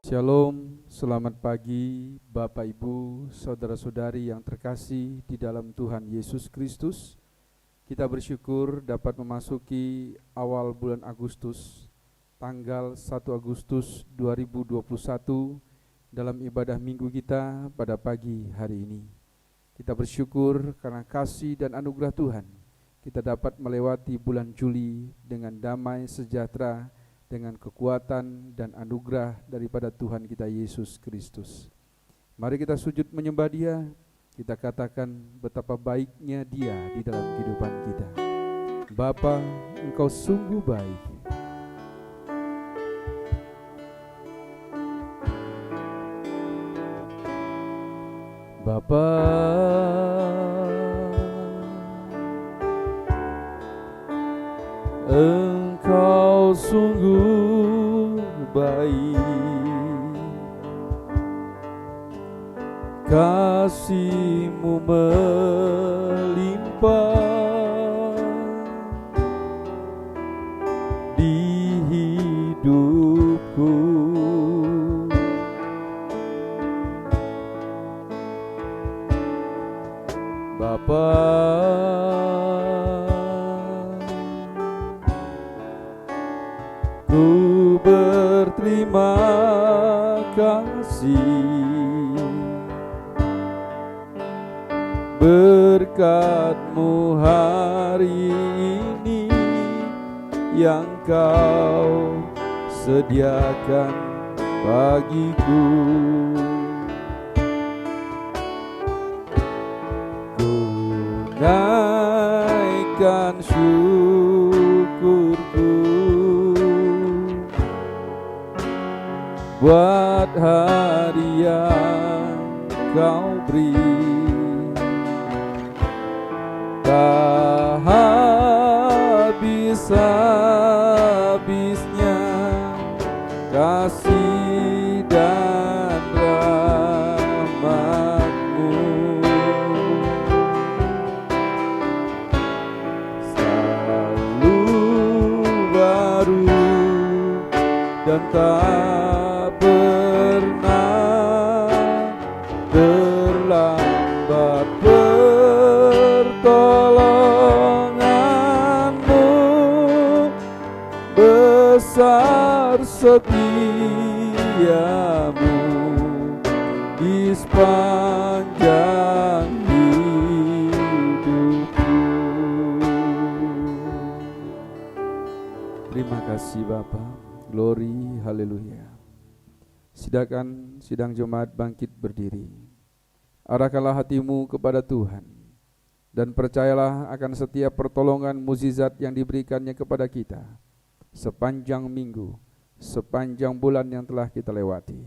Shalom, selamat pagi Bapak Ibu, saudara-saudari yang terkasih di dalam Tuhan Yesus Kristus. Kita bersyukur dapat memasuki awal bulan Agustus, tanggal 1 Agustus 2021 dalam ibadah minggu kita pada pagi hari ini. Kita bersyukur karena kasih dan anugerah Tuhan, kita dapat melewati bulan Juli dengan damai sejahtera, dengan kekuatan dan anugerah daripada Tuhan kita Yesus Kristus. Mari kita sujud menyembah Dia, kita katakan betapa baiknya Dia di dalam kehidupan kita. Bapa, Engkau sungguh baik. Bapa, Engkau sungguh baik, kasih-Mu melimpah di hidupku. Bapa, ku berterima kasih, berkat-Mu hari ini yang Kau sediakan bagiku. Ku naikkan syukurku buat hari yang Kau beri, tak habis-habisnya kasih dan rahmat-Mu. Selalu baru dan tak pernah terlambat pertolongan-Mu, besar setia-Mu di sepanjang hidupku. Terima kasih Bapa. Glory, haleluya. Silakan sidang jemaat bangkit berdiri. Arahkanlah hatimu kepada Tuhan dan percayalah akan setiap pertolongan mukjizat yang diberikannya kepada kita sepanjang minggu, sepanjang bulan yang telah kita lewati,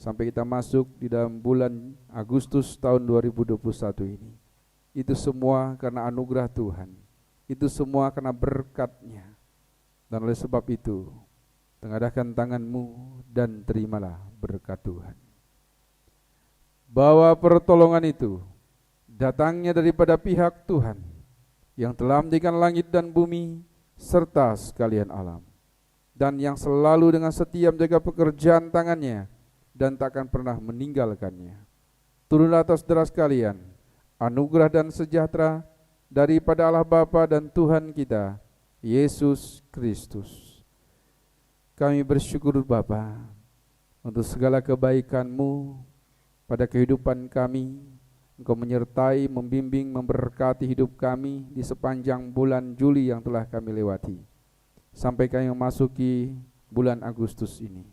sampai kita masuk di dalam bulan Agustus tahun 2021 ini. Itu semua karena anugerah Tuhan, itu semua karena berkat-Nya. Dan oleh sebab itu, tengadahkan tanganmu dan terimalah berkat Tuhan. Bahwa pertolongan itu datangnya daripada pihak Tuhan yang telah menjadikan langit dan bumi serta sekalian alam, dan yang selalu dengan setia menjaga pekerjaan tangannya dan takkan pernah meninggalkannya. Turunlah atas saudara sekalian anugerah dan sejahtera daripada Allah Bapa dan Tuhan kita Yesus Kristus. Kami bersyukur Bapa untuk segala kebaikan-Mu pada kehidupan kami. Engkau menyertai, membimbing, memberkati hidup kami di sepanjang bulan Juli yang telah kami lewati, sampai kami memasuki bulan Agustus ini.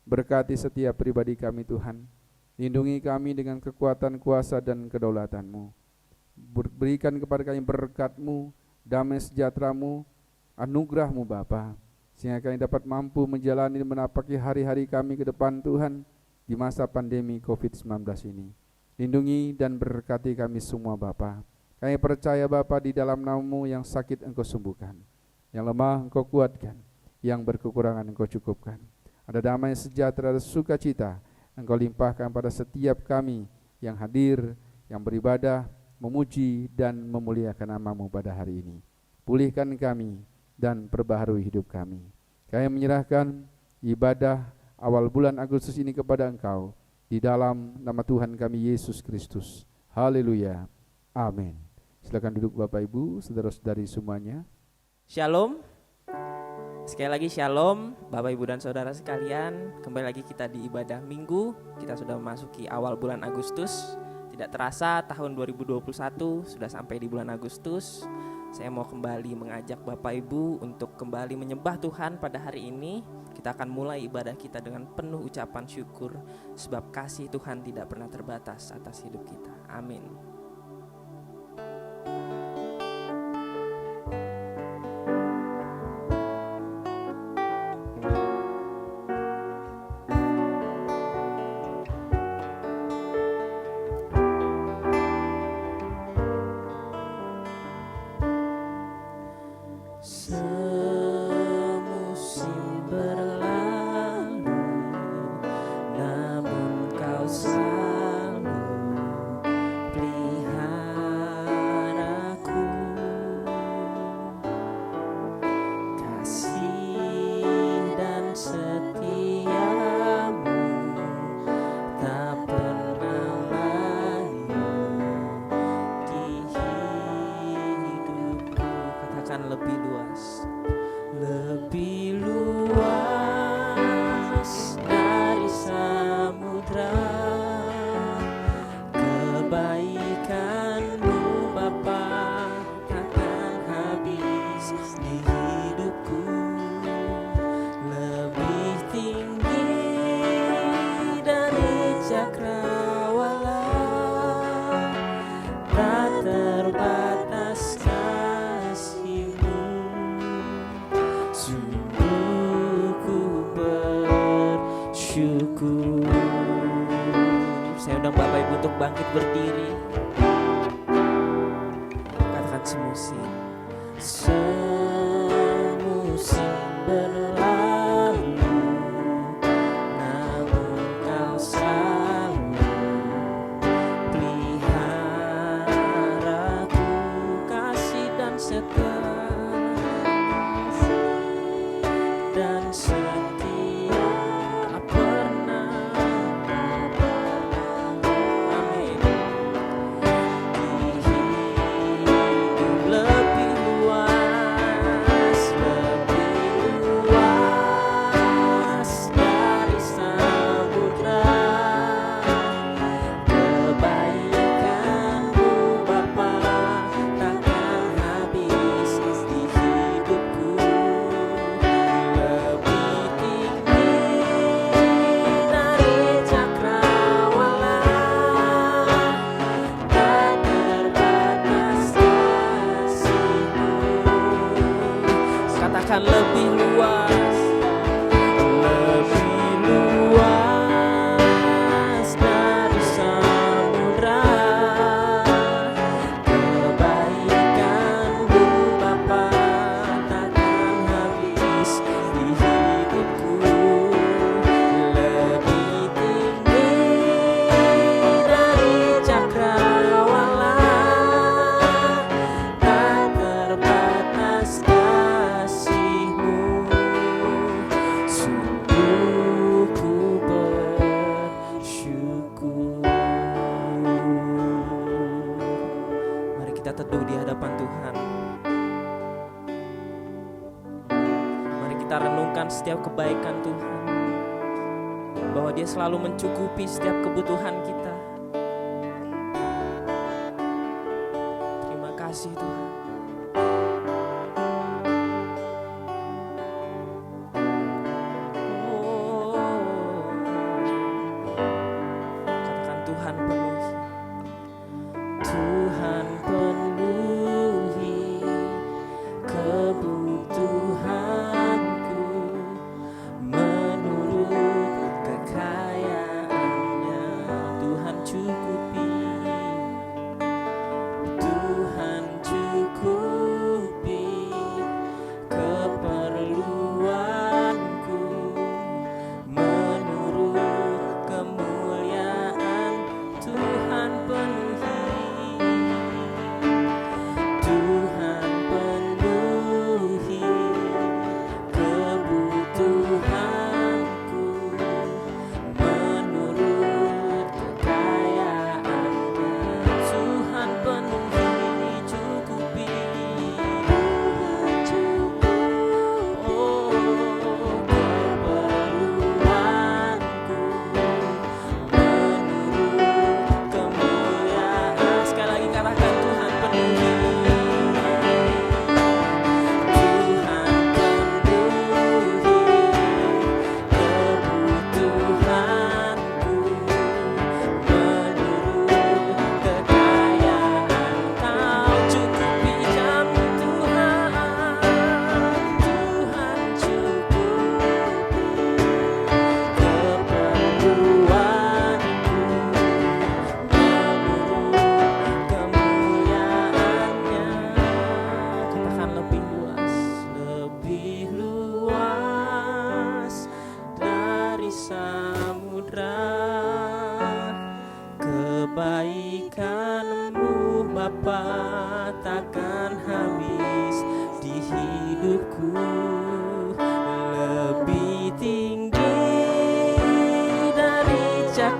Berkati setiap pribadi kami Tuhan, lindungi kami dengan kekuatan, kuasa dan kedaulatan-Mu. Berikan kepada kami berkat-Mu, damai sejahtera-Mu, anugerah-Mu Bapa, sehingga kami dapat mampu menjalani dan menapaki hari-hari kami ke depan Tuhan di masa pandemi COVID-19 ini. Lindungi dan berkati kami semua Bapa. Kami percaya Bapa, di dalam nama-Mu yang sakit Engkau sembuhkan, yang lemah Engkau kuatkan, yang berkekurangan Engkau cukupkan. Ada damai sejahtera dan sukacita Engkau limpahkan pada setiap kami yang hadir, yang beribadah, memuji dan memuliakan nama-Mu pada hari ini. Pulihkan kami dan perbaharui hidup kami. Kami menyerahkan ibadah, awal bulan Agustus ini kepada Engkau, di dalam nama Tuhan kami Yesus Kristus. Haleluya. Amin. Silakan duduk Bapak Ibu, saudara-saudari semuanya. Shalom. Sekali lagi shalom Bapak Ibu dan Saudara sekalian. Kembali lagi kita di ibadah minggu. Kita sudah memasuki awal bulan Agustus. Tidak terasa tahun 2021 sudah sampai di bulan Agustus. Saya mau kembali mengajak Bapak Ibu untuk kembali menyembah Tuhan pada hari ini. Kita akan mulai ibadah kita dengan penuh ucapan syukur, sebab kasih Tuhan tidak pernah terbatas atas hidup kita. Amin. Saya undang Bapak Ibu untuk bangkit berdiri. Katakan semusim. Semusim berlalu, namun Kau selalu peliharaku, kasih dan setia dan setia pernah. Amin. Di hidup lebih luas dari samudra, kebaikan-Mu Bapa takkan habis di hidupku. Lebih tinggi dari cakrawala, tak terbatas kasih-Mu. Katakan lebih luas dari samudra, kebaikan-Mu Bapa takkan habis di hidupku. Lebih tinggi dari cakrawala, tak terbatas kasih-Mu. Sungguh ku bersyukur. Mari kita teduh di hadapan Tuhan. Mari kita renungkan setiap kebaikan Tuhan, bahwa Dia selalu mencukupi setiap kebutuhan kita. Terima kasih Tuhan. Katakan Tuhan penuhi. Tuhan penuhi kebutuhanku menurut kekayaan-Nya. Tuhan cukupi, Tuhan cukupi.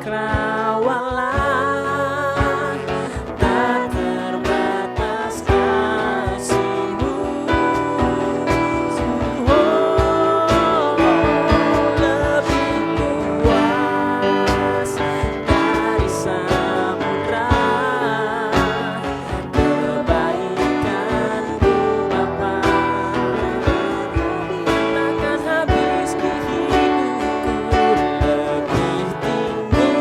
cakrawala, tak terbatas kasih-Mu. Lebih luas dari samudra, kebaikan-Mu Bapa takkan habis di hidupku. Lebih tinggi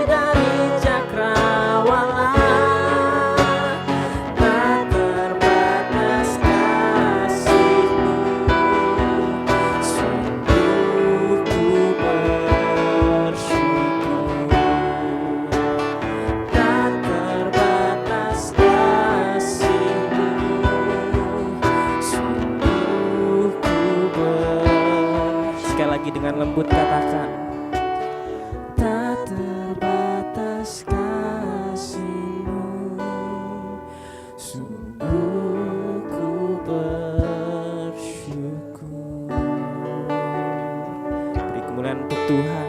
dari cakrawala, tak terbatas kasih-Mu. Sungguh ku bersyukur, tak terbatas kasih-Mu. Sungguh ku sekali lagi dengan lembut katakan, tak terbatas kasih-Mu. Sungguh ku bersyukur. Beri kemuliaan untuk Tuhan.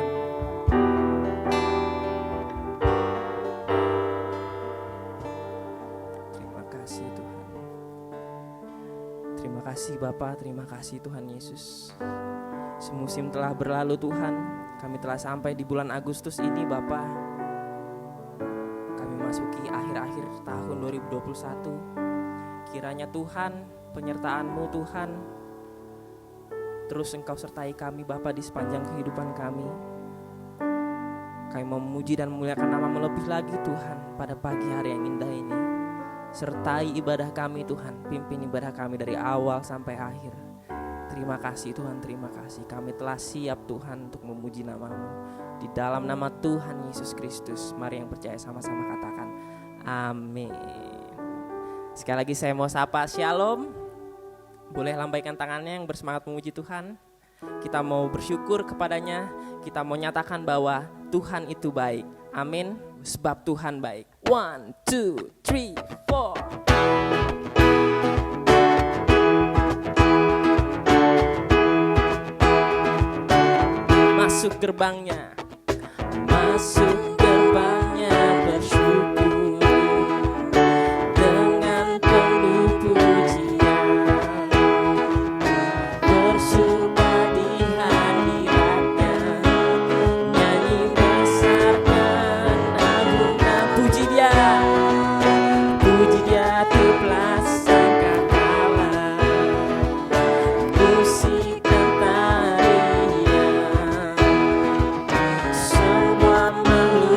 Terima kasih Tuhan. Terima kasih Bapa, terima kasih Tuhan Yesus. Semusim telah berlalu Tuhan, kami telah sampai di bulan Agustus ini Bapa. Kami masuki akhir-akhir tahun 2021. Kiranya Tuhan, penyertaan-Mu Tuhan, terus Engkau sertai kami Bapa di sepanjang kehidupan kami. Kami mau memuji dan memuliakan nama-Mu lebih lagi Tuhan pada pagi hari yang indah ini. Sertai ibadah kami Tuhan, pimpin ibadah kami dari awal sampai akhir. Terima kasih Tuhan, terima kasih. Kami telah siap Tuhan untuk memuji nama-Mu. Di dalam nama Tuhan Yesus Kristus, mari yang percaya sama-sama katakan amin. Sekali lagi saya mau sapa Shalom. Boleh lambaikan tangannya yang bersemangat memuji Tuhan. Kita mau bersyukur kepadanya. Kita mau nyatakan bahwa Tuhan itu baik. Amin. Sebab Tuhan baik. 1, 2, 3, 4. Masuk gerbangnya, masuk gerbangnya bersyukur dengan penuh pujian, bersembah di hadiratnya, nyanyi besarkan agungkan. Puji Dia tuplah sangkakala, musik dan tarian, semua melulu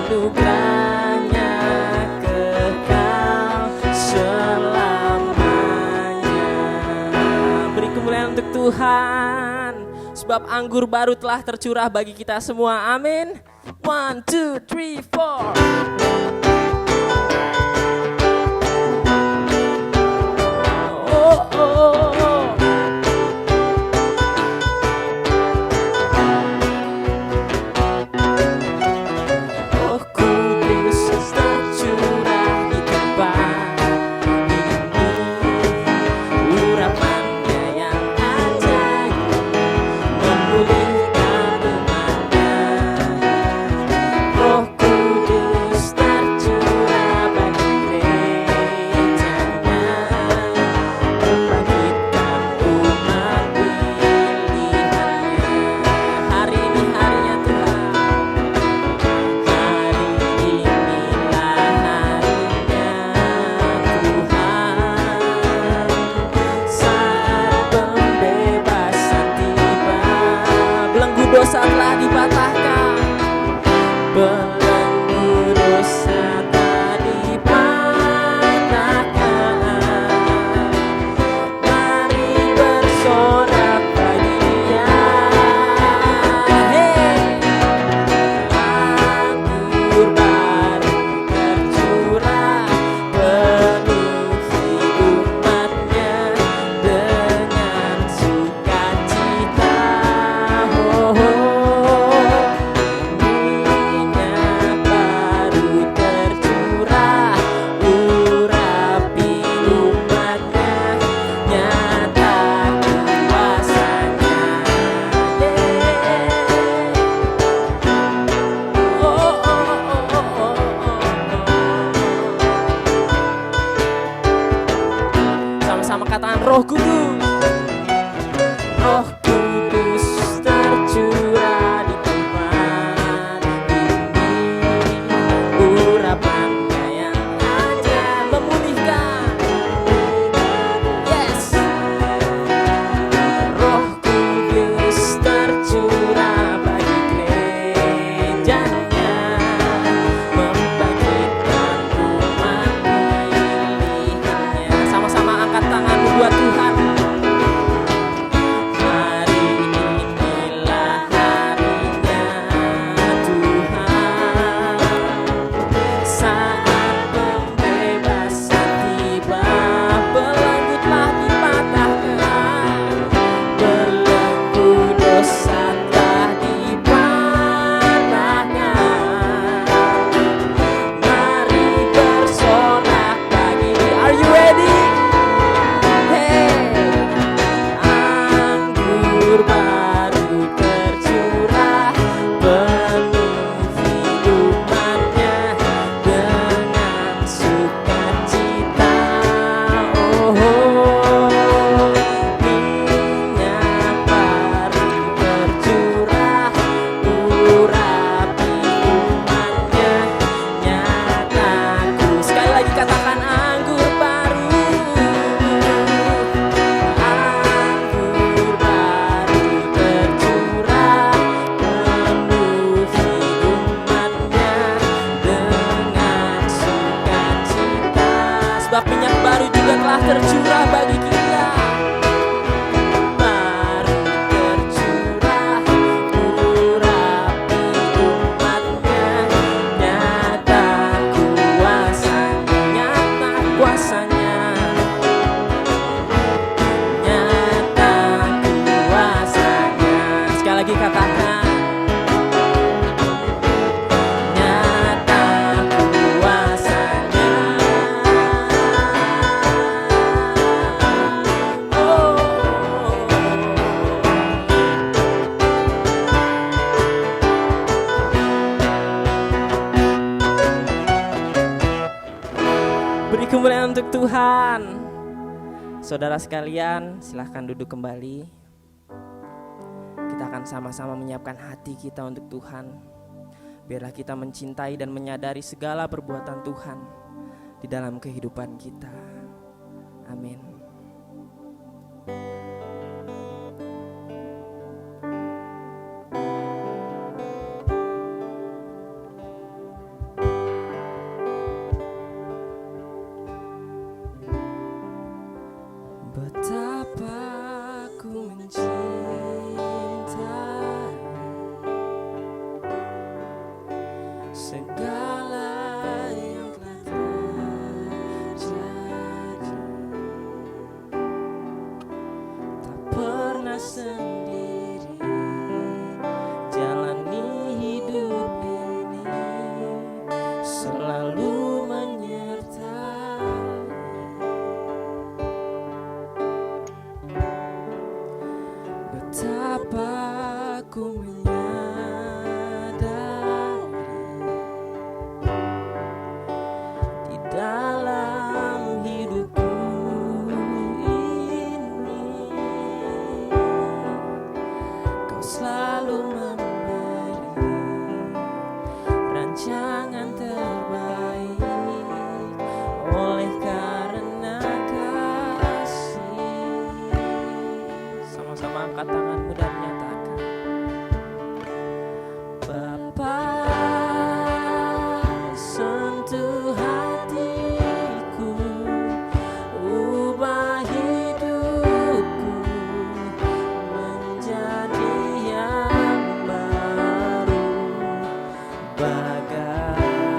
anugerahnya kekal selamanya. Beri kemuliaan untuk Tuhan, sebab anggur baru telah tercurah bagi kita semua. Amin. 1, 2, 3, 4. Dosa telah dipatahkan, belenggu dosa telah dipatahkan. Mari bersorak bagi Dia. Hey, anggur baru tercurah, penuhi umatnya dengan sukacita. Minyak baru tercurah, urapi umatnya, nyata kuasanya. Sama-sama katakan Roh Kudus. Roh Kudus tercurah di tempat ini, urapannya yang ajaib memulihkan. Yes. Roh Kudus tercurah bagi gerejanya, membangkitkan umat pilihannya. Sama-sama angkat tanganmu buat Tuhan. Sebab minyak baru juga telah tercurah bagi kita. Baru tercurah, urapi umatnya, nyata kuasanya, nyata kuasanya, nyata kuasanya. Sekali lagi katakan. Beri kemuliaan untuk Tuhan. Saudara sekalian, silahkan duduk kembali. Kita akan sama-sama menyiapkan hati kita untuk Tuhan. Biarlah kita mencintai dan menyadari segala perbuatan Tuhan di dalam kehidupan kita. Amin. segala yang telah terjadi. Tak pernah sendiri jalani hidup ini, selalu menyertai. Betapa ku menyadari di dalam hidupku ini Kau selalu memberi rancangan terbaik, oleh karena kasih. Sama-sama angkat tanganmu dan nyatakan, Bapa, sentuh hatiku, ubah hidupku menjadi yang baru, bagaikan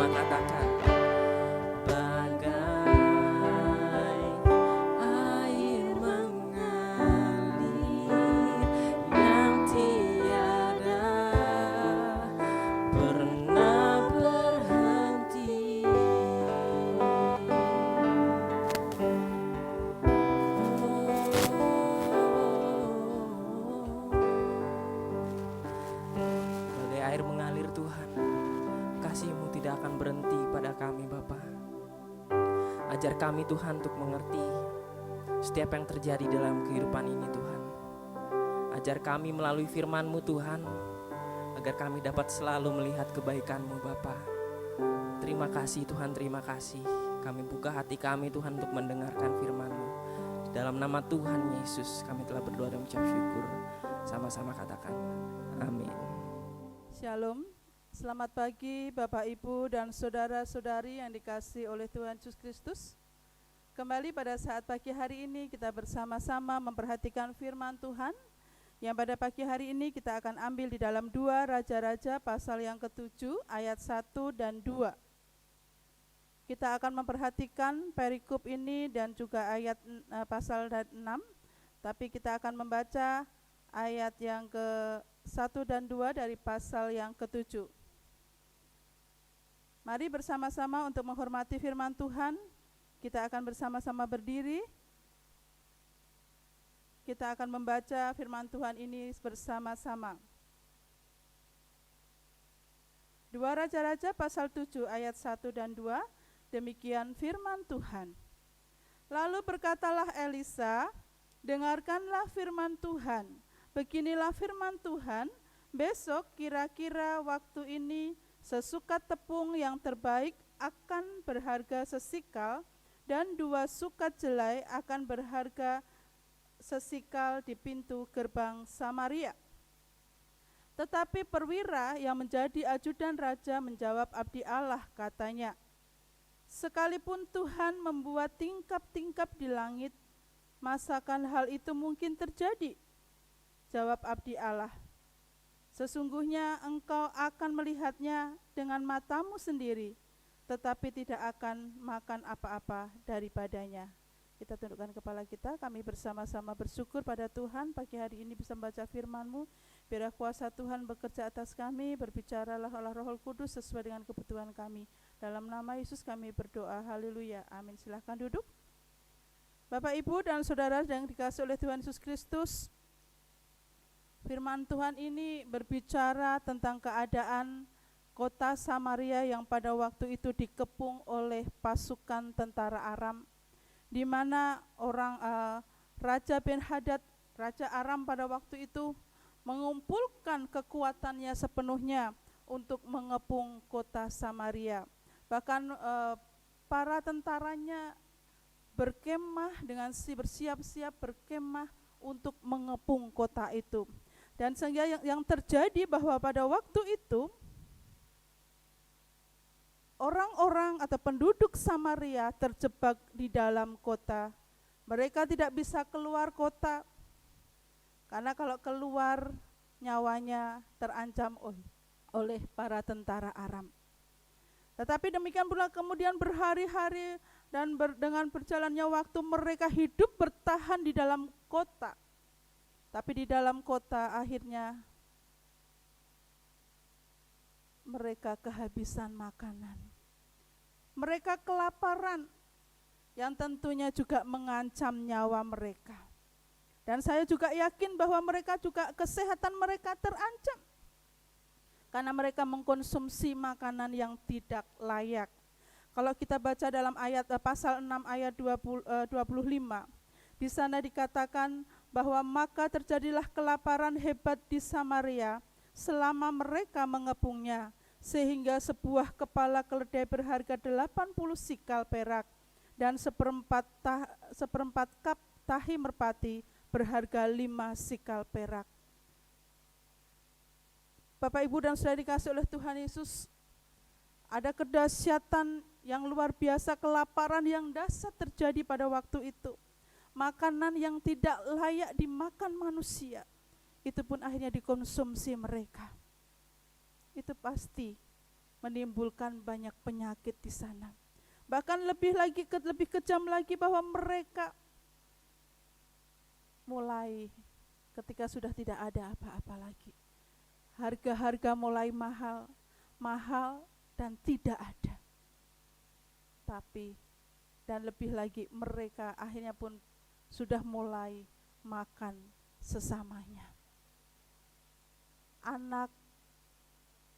katakan, bagai air mengalir yang tiada pernah berhenti. Bagai air mengalir Tuhan, kasih-Mu tidak akan berhenti pada kami Bapa. Ajar kami Tuhan untuk mengerti setiap yang terjadi dalam kehidupan ini Tuhan. Ajar kami melalui firman-Mu Tuhan, agar kami dapat selalu melihat kebaikan-Mu Bapa. Terima kasih Tuhan, terima kasih. Kami buka hati kami Tuhan untuk mendengarkan firman-Mu. Di dalam nama Tuhan Yesus kami telah berdoa dan mengucap syukur. Sama-sama katakan, amin. Shalom, selamat pagi Bapak Ibu dan saudara-saudari yang dikasihi oleh Tuhan Yesus Kristus. Kembali pada saat pagi hari ini kita bersama-sama memperhatikan firman Tuhan, yang pada pagi hari ini kita akan ambil di dalam 2 Raja-Raja pasal yang ke-7 ayat 1 dan 2. Kita akan memperhatikan perikop ini dan juga ayat pasal 6, tapi kita akan membaca ayat yang ke-1 dan 2 dari pasal yang ke-7. Mari bersama-sama untuk menghormati firman Tuhan. Kita akan bersama-sama berdiri. Kita akan membaca firman Tuhan ini bersama-sama. 2 Raja-Raja pasal 7 ayat 1 dan 2. Demikian firman Tuhan. Lalu berkatalah Elisa, dengarkanlah firman Tuhan. Beginilah firman Tuhan, besok kira-kira waktu ini sesukat tepung yang terbaik akan berharga sesikal, dan 2 sukat jelai akan berharga sesikal di pintu gerbang Samaria. Tetapi perwira yang menjadi ajudan raja menjawab abdi Allah, katanya, sekalipun Tuhan membuat tingkap-tingkap di langit, masakan hal itu mungkin terjadi? Jawab abdi Allah, sesungguhnya engkau akan melihatnya dengan matamu sendiri, tetapi tidak akan makan apa-apa daripadanya. Kita tundukkan kepala kita, kami bersama-sama bersyukur pada Tuhan pagi hari ini bisa membaca firman-Mu. Biarlah kuasa Tuhan bekerja atas kami, berbicaralah oleh Roh Kudus sesuai dengan kebutuhan kami. Dalam nama Yesus kami berdoa, haleluya, amin. Silahkan duduk. Bapak, Ibu, dan saudara yang dikasihi oleh Tuhan Yesus Kristus, firman Tuhan ini berbicara tentang keadaan kota Samaria yang pada waktu itu dikepung oleh pasukan tentara Aram, di mana Raja Ben-Hadad, Raja Aram pada waktu itu mengumpulkan kekuatannya sepenuhnya untuk mengepung kota Samaria. Bahkan para tentaranya berkemah dengan bersiap-siap berkemah untuk mengepung kota itu. Dan sehingga yang terjadi bahwa pada waktu itu orang-orang atau penduduk Samaria terjebak di dalam kota. Mereka tidak bisa keluar kota, karena kalau keluar nyawanya terancam oleh para tentara Aram. Tetapi demikian pula kemudian berhari-hari dan dengan berjalannya waktu mereka hidup bertahan di dalam kota. Tapi di dalam kota akhirnya mereka kehabisan makanan. Mereka kelaparan yang tentunya juga mengancam nyawa mereka. Dan saya juga yakin bahwa mereka juga kesehatan mereka terancam. Karena mereka mengkonsumsi makanan yang tidak layak. Kalau kita baca dalam ayat pasal 6 ayat 25, di sana dikatakan bahwa maka terjadilah kelaparan hebat di Samaria selama mereka mengepungnya, sehingga sebuah kepala keledai berharga 80 sikal perak dan seperempat kap tahi merpati berharga 5 sikal perak. Bapak, Ibu, dan saudara dikasihi oleh Tuhan Yesus, ada kedahsyatan yang luar biasa, kelaparan yang dahsyat terjadi pada waktu itu. Makanan yang tidak layak dimakan manusia, itu pun akhirnya dikonsumsi mereka. Itu pasti menimbulkan banyak penyakit di sana. Bahkan lebih kejam lagi bahwa mereka mulai ketika sudah tidak ada apa-apa lagi. Harga-harga mulai mahal dan tidak ada. Tapi dan lebih lagi mereka akhirnya pun sudah mulai makan sesamanya. Anak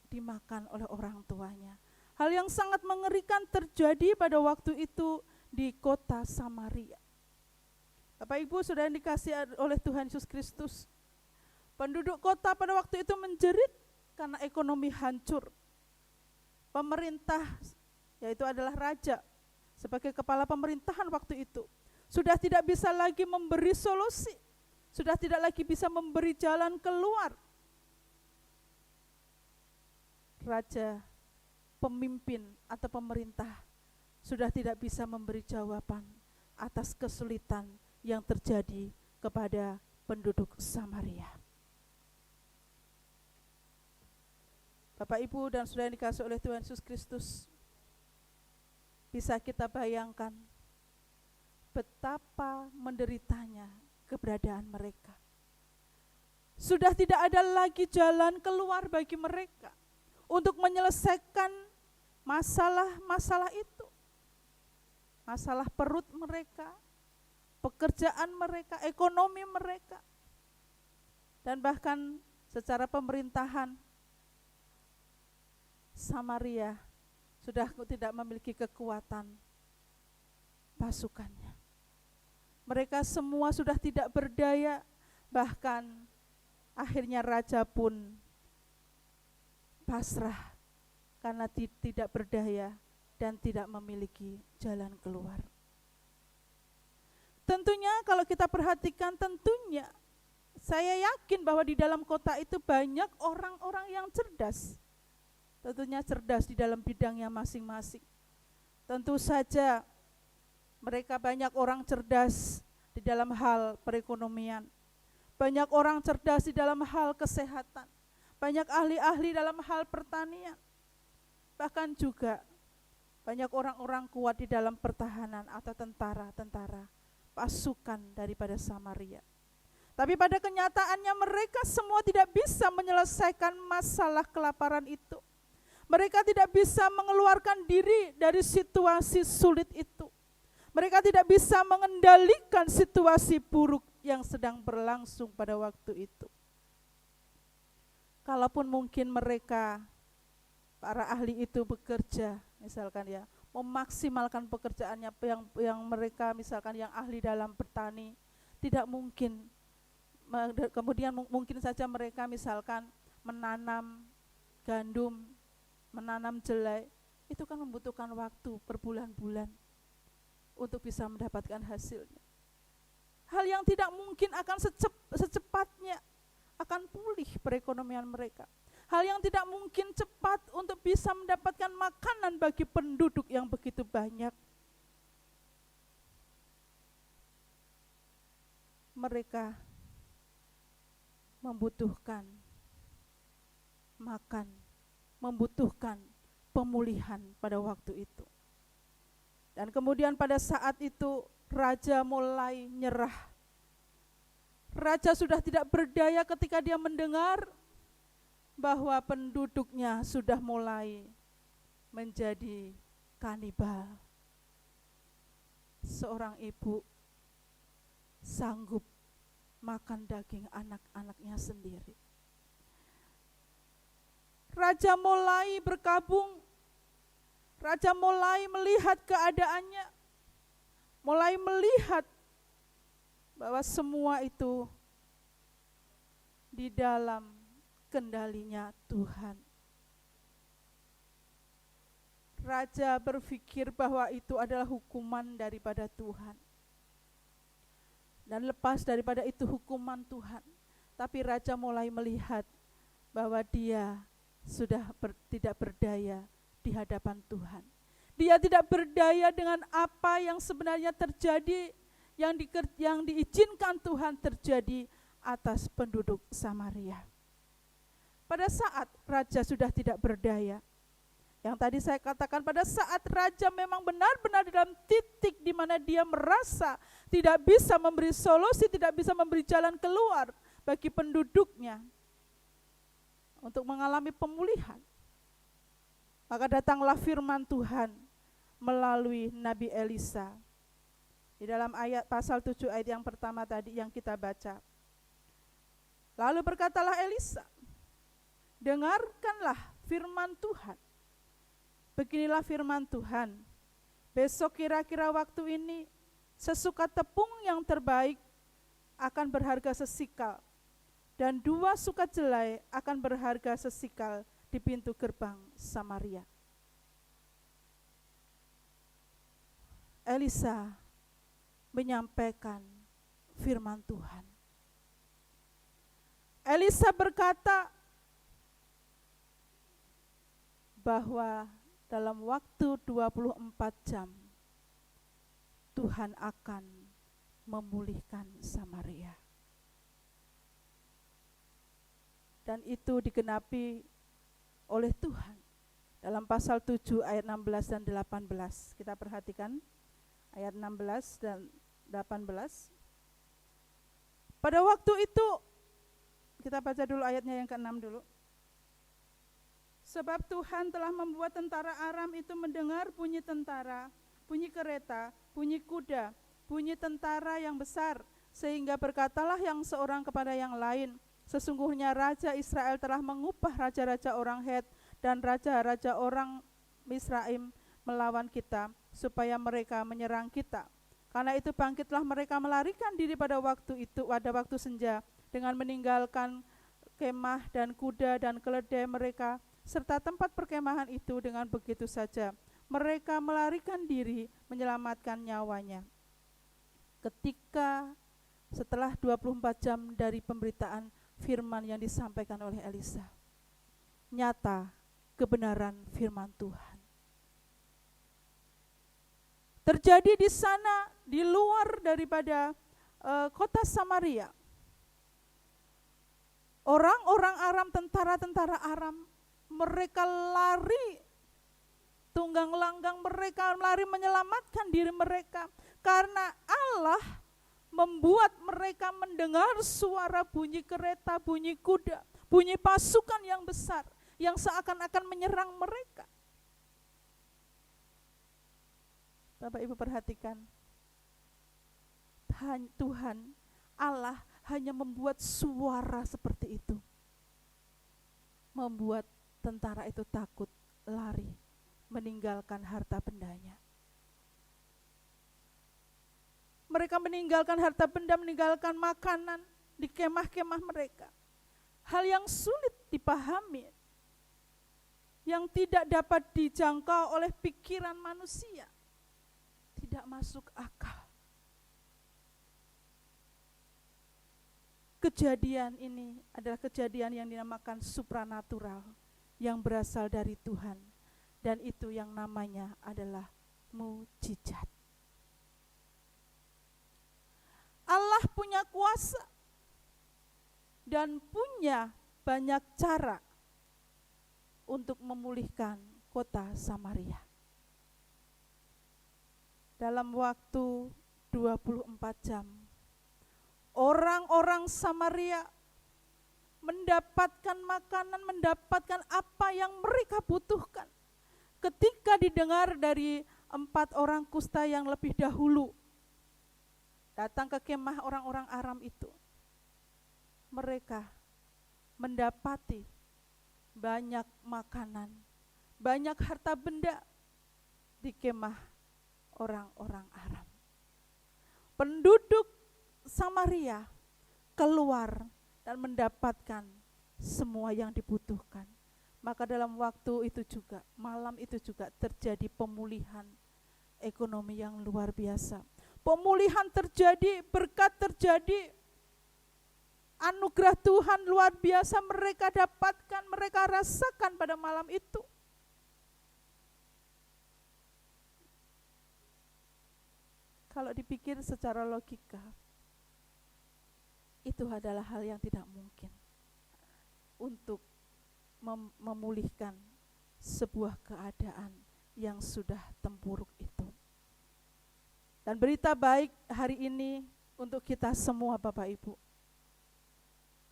dimakan oleh orang tuanya. Hal yang sangat mengerikan terjadi pada waktu itu di kota Samaria. Bapak Ibu saudara yang dikasihi oleh Tuhan Yesus Kristus, penduduk kota pada waktu itu menjerit karena ekonomi hancur. Pemerintah, yaitu adalah raja, sebagai kepala pemerintahan waktu itu, sudah tidak bisa lagi memberi solusi, sudah tidak lagi bisa memberi jalan keluar. Raja, pemimpin atau pemerintah sudah tidak bisa memberi jawaban atas kesulitan yang terjadi kepada penduduk Samaria. Bapak, Ibu, dan saudara yang dikasihi oleh Tuhan Yesus Kristus, bisa kita bayangkan betapa menderitanya keberadaan mereka. Sudah tidak ada lagi jalan keluar bagi mereka untuk menyelesaikan masalah-masalah itu. Masalah perut mereka, pekerjaan mereka, ekonomi mereka. Dan bahkan secara pemerintahan, Samaria sudah tidak memiliki kekuatan pasukannya. Mereka semua sudah tidak berdaya, bahkan akhirnya raja pun pasrah karena tidak berdaya dan tidak memiliki jalan keluar. Tentunya kalau kita perhatikan, tentunya saya yakin bahwa di dalam kota itu banyak orang-orang yang cerdas. Tentunya cerdas di dalam bidangnya masing-masing. Tentu saja mereka banyak orang cerdas di dalam hal perekonomian. Banyak orang cerdas di dalam hal kesehatan. Banyak ahli-ahli dalam hal pertanian. Bahkan juga banyak orang-orang kuat di dalam pertahanan atau tentara-tentara, pasukan daripada Samaria. Tapi pada kenyataannya mereka semua tidak bisa menyelesaikan masalah kelaparan itu. Mereka tidak bisa mengeluarkan diri dari situasi sulit itu. Mereka tidak bisa mengendalikan situasi buruk yang sedang berlangsung pada waktu itu. Kalaupun mungkin mereka, para ahli itu bekerja, misalkan ya, memaksimalkan pekerjaannya yang mereka misalkan yang ahli dalam bertani, tidak mungkin. Kemudian mungkin saja mereka misalkan menanam gandum, menanam jelai, itu kan membutuhkan waktu berbulan-bulan untuk bisa mendapatkan hasilnya. Hal yang tidak mungkin akan secepatnya akan pulih perekonomian mereka. Hal yang tidak mungkin cepat untuk bisa mendapatkan makanan bagi penduduk yang begitu banyak. Mereka membutuhkan makan, membutuhkan pemulihan pada waktu itu. Dan kemudian pada saat itu raja mulai nyerah. Raja sudah tidak berdaya ketika dia mendengar bahwa penduduknya sudah mulai menjadi kanibal. Seorang ibu sanggup makan daging anak-anaknya sendiri. Raja mulai berkabung, raja mulai melihat keadaannya, mulai melihat bahwa semua itu di dalam kendalinya Tuhan. Raja berpikir bahwa itu adalah hukuman daripada Tuhan. Dan lepas daripada itu hukuman Tuhan, tapi raja mulai melihat bahwa dia sudah tidak berdaya di hadapan Tuhan. Dia tidak berdaya dengan apa yang sebenarnya terjadi, yang diizinkan Tuhan terjadi atas penduduk Samaria. Pada saat raja sudah tidak berdaya, Yang tadi saya katakan, pada saat raja memang benar-benar dalam titik di mana dia merasa tidak bisa memberi solusi, tidak bisa memberi jalan keluar bagi penduduknya untuk mengalami pemulihan. Maka datanglah firman Tuhan melalui Nabi Elisa. Di dalam ayat pasal 7 ayat yang pertama tadi yang kita baca. Lalu berkatalah Elisa, dengarkanlah firman Tuhan. Beginilah firman Tuhan, besok kira-kira waktu ini sesukat tepung yang terbaik akan berharga sesikal, dan 2 sukat jelai akan berharga sesikal di pintu gerbang Samaria. Elisa menyampaikan firman Tuhan. Elisa berkata bahwa dalam waktu 24 jam Tuhan akan memulihkan Samaria. Dan itu digenapi oleh Tuhan dalam pasal 7 ayat 16 dan 18. Kita perhatikan ayat 16 dan 18. Pada waktu itu, kita baca dulu ayatnya yang ke-6 dulu. Sebab Tuhan telah membuat tentara Aram itu mendengar bunyi tentara, bunyi kereta, bunyi kuda, bunyi tentara yang besar, sehingga berkatalah yang seorang kepada yang lain, sesungguhnya Raja Israel telah mengupah raja-raja orang Het dan raja-raja orang Misraim melawan kita, supaya mereka menyerang kita. Karena itu bangkitlah mereka melarikan diri pada waktu itu, pada waktu senja, dengan meninggalkan kemah dan kuda dan keledai mereka, serta tempat perkemahan itu. Dengan begitu saja mereka melarikan diri menyelamatkan nyawanya. Ketika setelah 24 jam dari pemberitaan firman yang disampaikan oleh Elisa, nyata kebenaran firman Tuhan terjadi di sana, di luar daripada kota Samaria. Orang-orang Aram, tentara-tentara Aram, mereka lari tunggang langgang, mereka lari menyelamatkan diri mereka, karena Allah membuat mereka mendengar suara bunyi kereta, bunyi kuda, bunyi pasukan yang besar yang seakan-akan menyerang mereka. Bapak Ibu perhatikan, Tuhan Allah hanya membuat suara seperti itu, membuat tentara itu takut, lari, meninggalkan harta bendanya. Mereka meninggalkan harta benda, meninggalkan makanan di kemah-kemah mereka. Hal yang sulit dipahami, yang tidak dapat dijangkau oleh pikiran manusia, tidak masuk akal. Kejadian ini adalah kejadian yang dinamakan supranatural, yang berasal dari Tuhan, dan itu yang namanya adalah mukjizat. Allah punya kuasa dan punya banyak cara untuk memulihkan kota Samaria. Dalam waktu 24 jam, orang-orang Samaria mendapatkan makanan, mendapatkan apa yang mereka butuhkan. Ketika didengar dari 4 orang kusta yang lebih dahulu datang ke kemah orang-orang Aram itu, mereka mendapati banyak makanan, banyak harta benda di kemah orang-orang Aram. Penduduk Samaria keluar dan mendapatkan semua yang dibutuhkan. Maka dalam waktu itu juga, malam itu juga terjadi pemulihan ekonomi yang luar biasa. Pemulihan terjadi, berkat terjadi, anugerah Tuhan luar biasa mereka dapatkan, mereka rasakan pada malam itu. Kalau dipikir secara logika, itu adalah hal yang tidak mungkin untuk memulihkan sebuah keadaan yang sudah terpuruk itu. Dan berita baik hari ini untuk kita semua Bapak Ibu.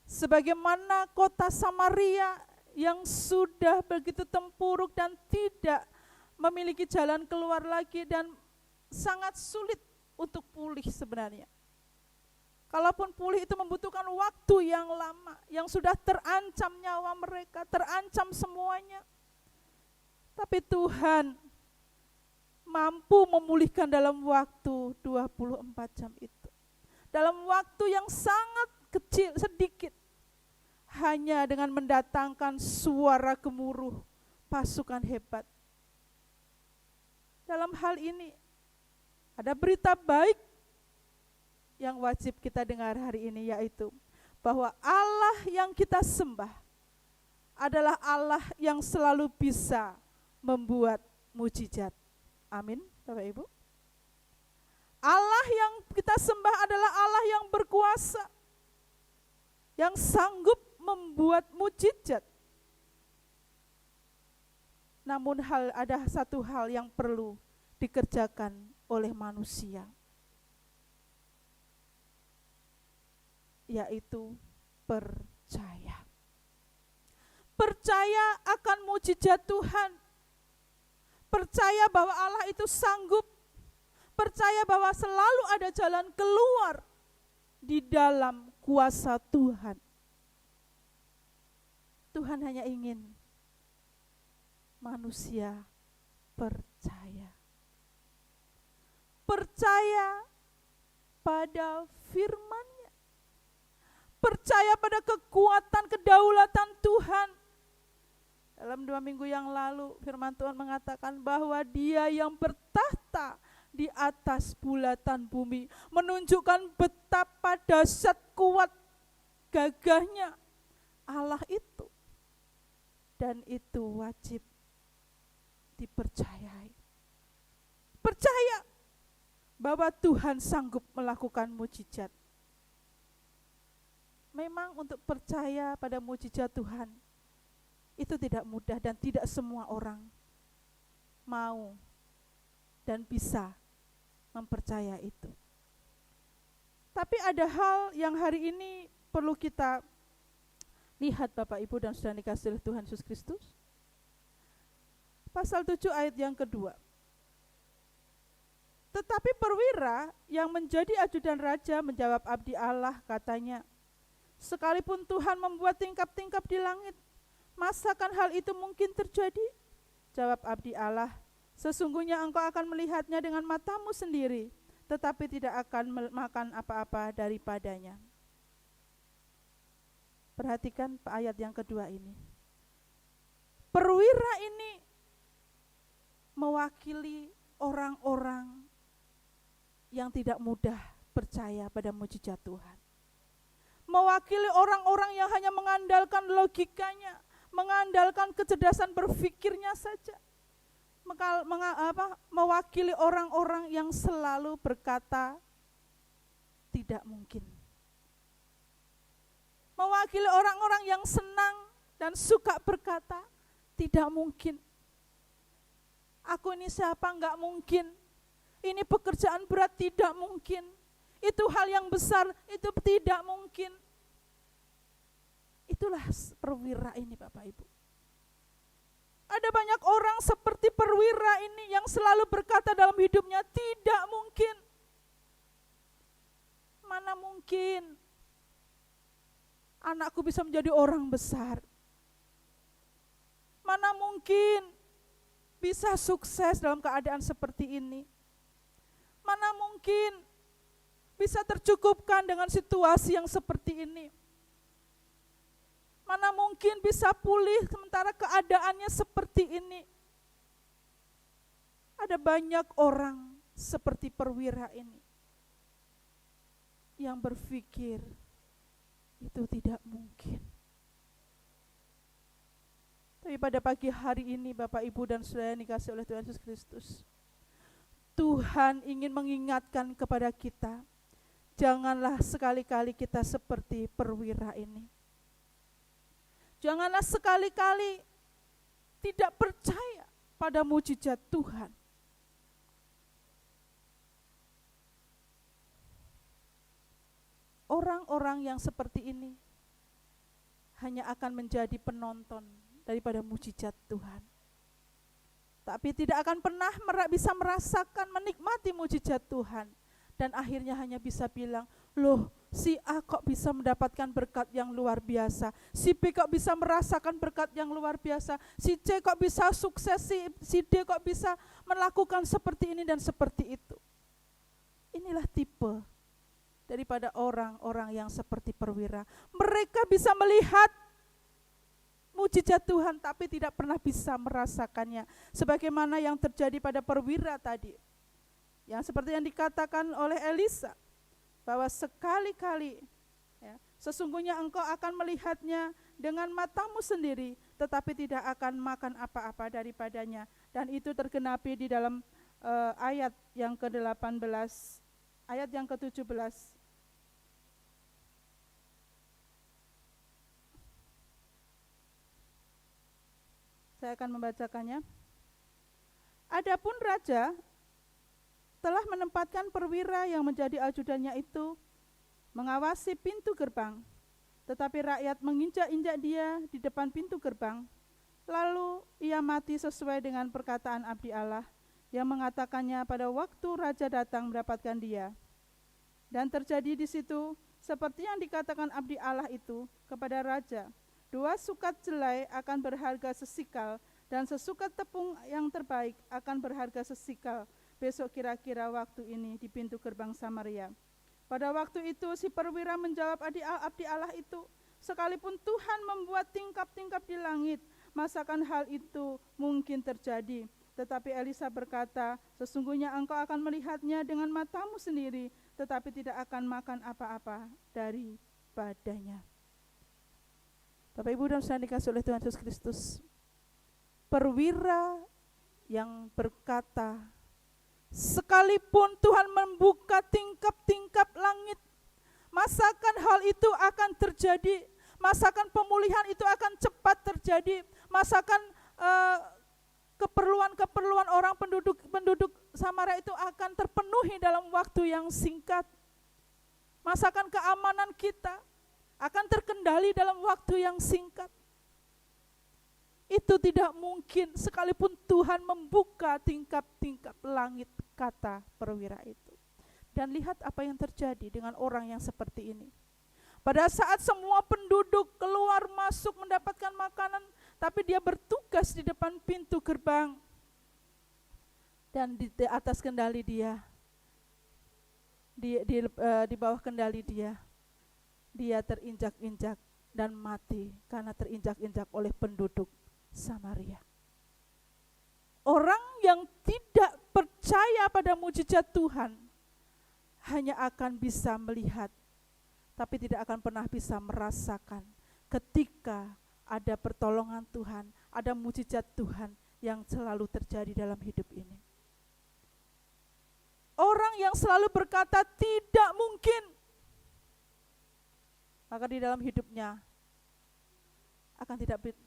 Sebagaimana kota Samaria yang sudah begitu terpuruk dan tidak memiliki jalan keluar lagi dan sangat sulit untuk pulih sebenarnya. Kalaupun pulih itu membutuhkan waktu yang lama, yang sudah terancam nyawa mereka, terancam semuanya. Tapi Tuhan mampu memulihkan dalam waktu 24 jam itu. Dalam waktu yang sangat kecil, sedikit. Hanya dengan mendatangkan suara gemuruh pasukan hebat. Dalam hal ini, ada berita baik yang wajib kita dengar hari ini, yaitu bahwa Allah yang kita sembah adalah Allah yang selalu bisa membuat mujizat. Amin, Bapak Ibu. Allah yang kita sembah adalah Allah yang berkuasa, yang sanggup membuat mujizat. Namun ada satu hal yang perlu dikerjakan oleh manusia, yaitu percaya. Percaya akan mujizat Tuhan. Percaya bahwa Allah itu sanggup. Percaya bahwa selalu ada jalan keluar di dalam kuasa Tuhan. Tuhan hanya ingin manusia percaya. Percaya pada firman, percaya pada kekuatan kedaulatan Tuhan. Dalam 2 minggu yang lalu firman Tuhan mengatakan bahwa Dia yang bertahta di atas bulatan bumi, menunjukkan betapa dahsyat kuat gagahnya Allah itu. Dan itu wajib dipercayai. Percaya bahwa Tuhan sanggup melakukan mujizat. Memang untuk percaya pada mujizat Tuhan itu tidak mudah dan tidak semua orang mau dan bisa mempercaya itu. Tapi ada hal yang hari ini perlu kita lihat Bapak Ibu dan Saudara dikasihi oleh Tuhan Yesus Kristus. Pasal 7 ayat yang kedua. Tetapi perwira yang menjadi ajudan raja menjawab abdi Allah, katanya, sekalipun Tuhan membuat tingkap-tingkap di langit, masakan hal itu mungkin terjadi? Jawab abdi Allah, sesungguhnya engkau akan melihatnya dengan matamu sendiri, tetapi tidak akan makan apa-apa daripadanya. Perhatikan ayat yang kedua ini. Perwira ini mewakili orang-orang yang tidak mudah percaya pada mujizat Tuhan. Mewakili orang-orang yang hanya mengandalkan logikanya, mengandalkan kecerdasan berpikirnya saja. Mewakili orang-orang yang selalu berkata tidak mungkin. Mewakili orang-orang yang senang dan suka berkata tidak mungkin. Aku ini siapa? Enggak mungkin. Ini pekerjaan berat, tidak mungkin. Itu hal yang besar, itu tidak mungkin. Itulah perwira ini Bapak Ibu. Ada banyak orang seperti perwira ini yang selalu berkata dalam hidupnya, tidak mungkin. Mana mungkin anakku bisa menjadi orang besar. Mana mungkin bisa sukses dalam keadaan seperti ini. Mana mungkin bisa tercukupkan dengan situasi yang seperti ini. Mana mungkin bisa pulih sementara keadaannya seperti ini. Ada banyak orang seperti perwira ini yang berpikir itu tidak mungkin. Tapi pada pagi hari ini Bapak Ibu dan Saudara yang dikasihi oleh Tuhan Yesus Kristus, Tuhan ingin mengingatkan kepada kita, janganlah sekali-kali kita seperti perwira ini. Janganlah sekali-kali tidak percaya pada mujizat Tuhan. Orang-orang yang seperti ini hanya akan menjadi penonton daripada mujizat Tuhan. Tapi tidak akan pernah bisa merasakan, menikmati mujizat Tuhan. Dan akhirnya hanya bisa bilang, loh si A kok bisa mendapatkan berkat yang luar biasa, si B kok bisa merasakan berkat yang luar biasa, si C kok bisa sukses, si D kok bisa melakukan seperti ini dan seperti itu. Inilah tipe daripada orang-orang yang seperti perwira. Mereka bisa melihat mujizat Tuhan tapi tidak pernah bisa merasakannya. Sebagaimana yang terjadi pada perwira tadi. Yang seperti yang dikatakan oleh Elisa, bahwa sekali-kali ya, sesungguhnya engkau akan melihatnya dengan matamu sendiri, tetapi tidak akan makan apa-apa daripadanya. Dan itu tergenapi di dalam ayat yang ke-18, ayat yang ke-17. Saya akan membacakannya. Adapun raja telah menempatkan perwira yang menjadi ajudannya itu mengawasi pintu gerbang, tetapi rakyat menginjak-injak dia di depan pintu gerbang. Lalu ia mati sesuai dengan perkataan abdi Allah yang mengatakannya pada waktu raja datang mendapatkan dia. Dan terjadi di situ seperti yang dikatakan abdi Allah itu kepada raja. 2 sukat jelai akan berharga sesikal, dan sesukat tepung yang terbaik akan berharga sesikal. Besok kira-kira waktu ini di pintu gerbang Samaria. Pada waktu itu si perwira menjawab abdi Allah itu, sekalipun Tuhan membuat tingkap-tingkap di langit, masakan hal itu mungkin terjadi. Tetapi Elisa berkata, sesungguhnya engkau akan melihatnya dengan matamu sendiri, tetapi tidak akan makan apa-apa daripadanya. Bapak Ibu dan saudara dikasihi oleh Tuhan Yesus Kristus, perwira yang berkata, sekalipun Tuhan membuka tingkap-tingkap langit, masakan hal itu akan terjadi, masakan pemulihan itu akan cepat terjadi, masakan keperluan-keperluan orang penduduk Samaria itu akan terpenuhi dalam waktu yang singkat. Masakan keamanan kita akan terkendali dalam waktu yang singkat. Itu tidak mungkin sekalipun Tuhan membuka tingkap-tingkap langit, kata perwira itu. Dan lihat apa yang terjadi dengan orang yang seperti ini. Pada saat semua penduduk keluar masuk mendapatkan makanan, tapi dia bertugas di depan pintu gerbang. Dan di atas kendali dia, di bawah kendali dia terinjak-injak dan mati karena terinjak-injak oleh penduduk Samaria. Orang yang tidak percaya pada mujizat Tuhan hanya akan bisa melihat, tapi tidak akan pernah bisa merasakan ketika ada pertolongan Tuhan, ada mujizat Tuhan yang selalu terjadi dalam hidup ini. Orang yang selalu berkata tidak mungkin, maka di dalam hidupnya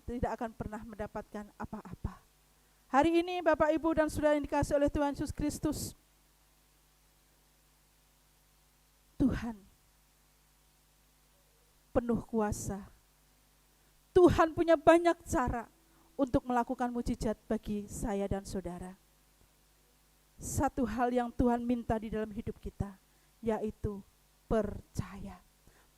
tidak akan pernah mendapatkan apa-apa. Hari ini Bapak Ibu dan Saudara yang dikasihi oleh Tuhan Yesus Kristus, Tuhan penuh kuasa. Tuhan punya banyak cara untuk melakukan mujizat bagi saya dan saudara. Satu hal yang Tuhan minta di dalam hidup kita, yaitu percaya.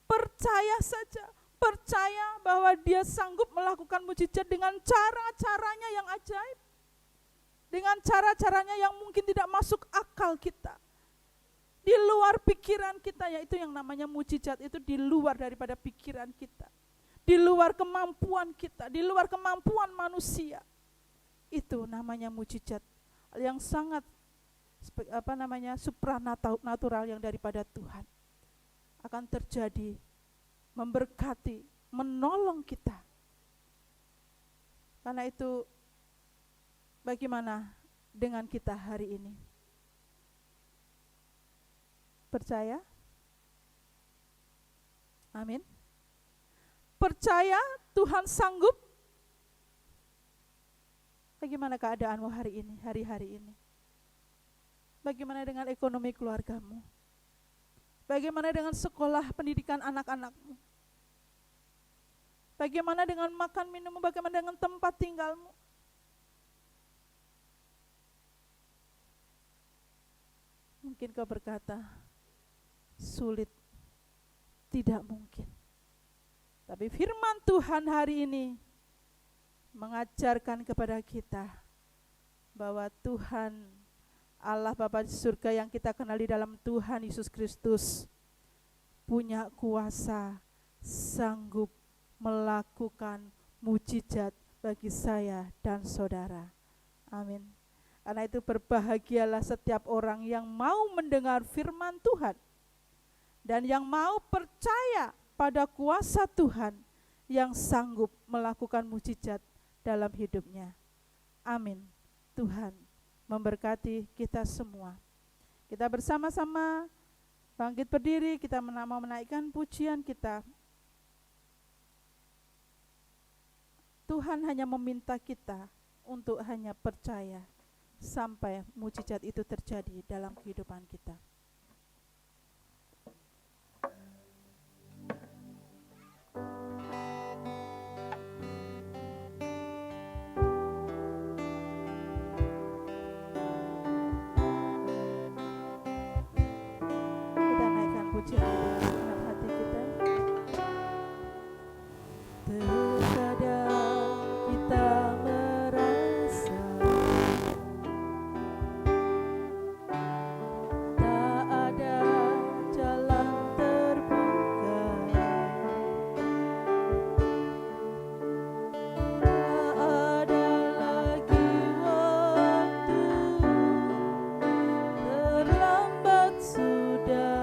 Percaya saja, percaya bahwa dia sanggup melakukan mujizat dengan cara-caranya yang ajaib. Dengan cara-caranya yang mungkin tidak masuk akal kita. Di luar pikiran kita, yaitu yang namanya mujizat itu di luar daripada pikiran kita. Di luar kemampuan kita, di luar kemampuan manusia. Itu namanya mujizat yang sangat supranatural yang daripada Tuhan. Akan terjadi, memberkati, menolong kita. Karena itu, bagaimana dengan kita hari ini? Percaya? Amin. Percaya Tuhan sanggup? Bagaimana keadaanmu hari ini, hari-hari ini? Bagaimana dengan ekonomi keluargamu? Bagaimana dengan sekolah pendidikan anak-anakmu? Bagaimana dengan makan minummu? Bagaimana dengan tempat tinggalmu? Mungkin kau berkata, sulit, tidak mungkin. Tapi firman Tuhan hari ini mengajarkan kepada kita bahwa Tuhan Allah Bapa di surga yang kita kenal di dalam Tuhan Yesus Kristus punya kuasa, sanggup melakukan mujizat bagi saya dan saudara. Amin. Karena itu berbahagialah setiap orang yang mau mendengar firman Tuhan dan yang mau percaya pada kuasa Tuhan yang sanggup melakukan mujizat dalam hidupnya. Amin. Tuhan memberkati kita semua. Kita bersama-sama bangkit berdiri, kita mau menaikkan pujian kita. Tuhan hanya meminta kita untuk hanya percaya sampai mujizat itu terjadi dalam kehidupan kita. Kita naikkan pujian itu dengan hati kita. Terkadang kita merasa tak ada jalan terbuka, tak ada lagi waktu, terlambat sudah.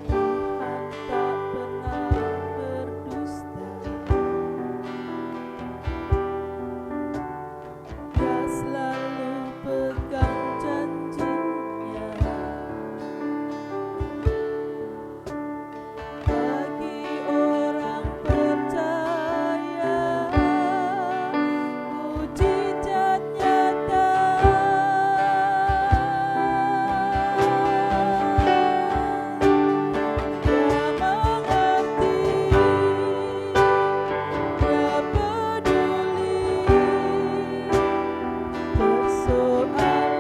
Tuhan tak pernah berdusta, Dia selalu pegang janjinya. Bagi orang percaya, mujizat nyata. Dia mengerti, Dia peduli persoalan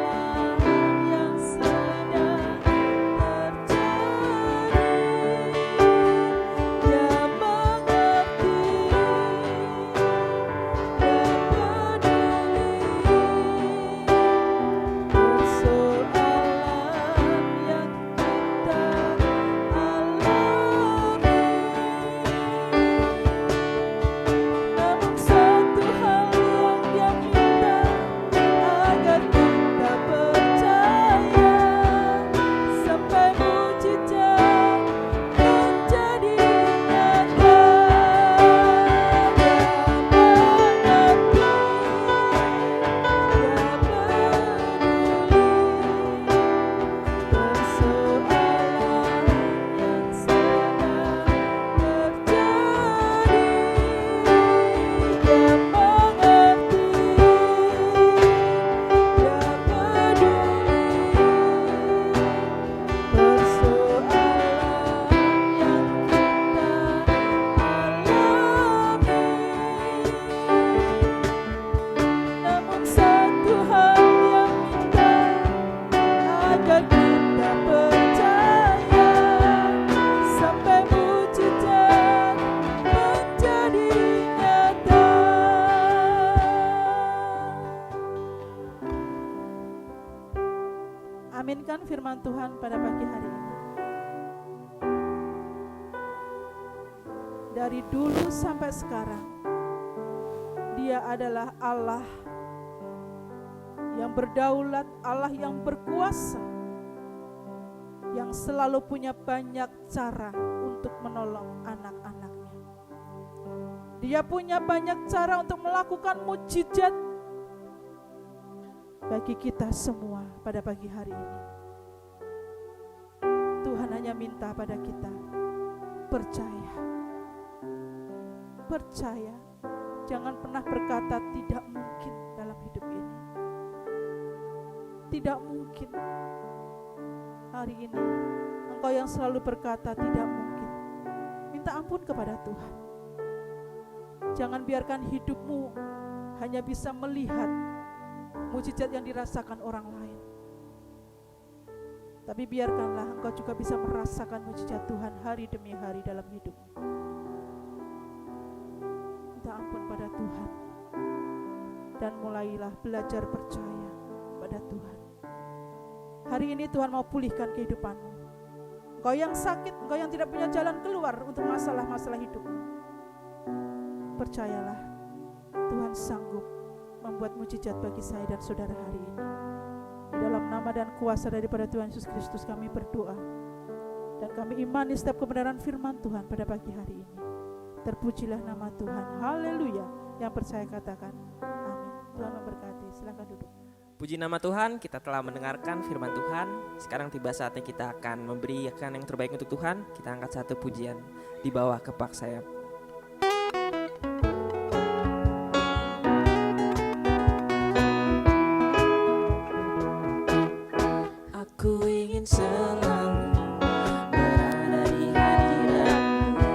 yang sedang terjadi. Dia mengerti, Dia peduli persoalan yang kita alami. Namun satu hal yang Dia minta, agar kita percaya sampai mujizat menjadi nyata. Dia mengerti, Dia peduli persoalan yang sedang terjadi. Dia mengerti, Dia peduli persoalan yang kita alami. Namun satu hal yang minta, agar kita percaya sampai mujizat menjadi nyata. Aminkan firman Tuhan pada pagi hari ini. Dari dulu sampai sekarang, Dia adalah Allah yang berdaulat, Allah yang berkuasa, yang selalu punya banyak cara untuk menolong anak-anaknya. Dia punya banyak cara untuk melakukan mujizat bagi kita semua pada pagi hari ini. Tuhan hanya minta pada kita, percaya. Percaya. Jangan pernah berkata tidak mungkin dalam hidup ini. Tidak mungkin. Hari ini engkau yang selalu berkata tidak mungkin, minta ampun kepada Tuhan. Jangan biarkan hidupmu hanya bisa melihat mujizat yang dirasakan orang lain, tapi biarkanlah engkau juga bisa merasakan mujizat Tuhan hari demi hari dalam hidupmu. Minta ampun pada Tuhan dan mulailah belajar percaya pada Tuhan. Hari ini Tuhan mau pulihkan kehidupanmu. Engkau yang sakit, engkau yang tidak punya jalan keluar untuk masalah-masalah hidupmu, percayalah Tuhan sanggup membuat mujizat bagi saya dan saudara hari ini. Di dalam nama dan kuasa daripada Tuhan Yesus Kristus kami berdoa, dan kami imani setiap kebenaran firman Tuhan pada pagi hari ini. Terpujilah nama Tuhan. Haleluya. Yang percaya katakan amin. Tuhan memberkati. Silakan duduk. Puji nama Tuhan, kita telah mendengarkan firman Tuhan. Sekarang tiba saatnya kita akan memberikan yang terbaik untuk Tuhan. Kita angkat satu pujian di bawah kepak sayap. Aku ingin selalu berada di hadirat-Mu.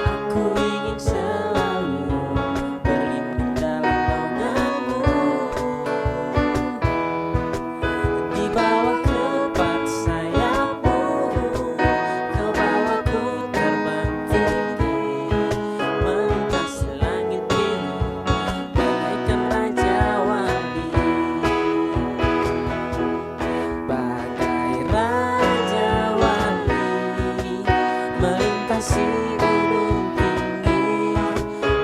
Aku ingin selalu berlindung dalam naungan-Mu. Di bawah kepak sayap-Mu, Kau bawaku terbang tinggi, melintasi langit biru, bagaikan raja wali. Bagai raja wali, melintasi gunung tinggi.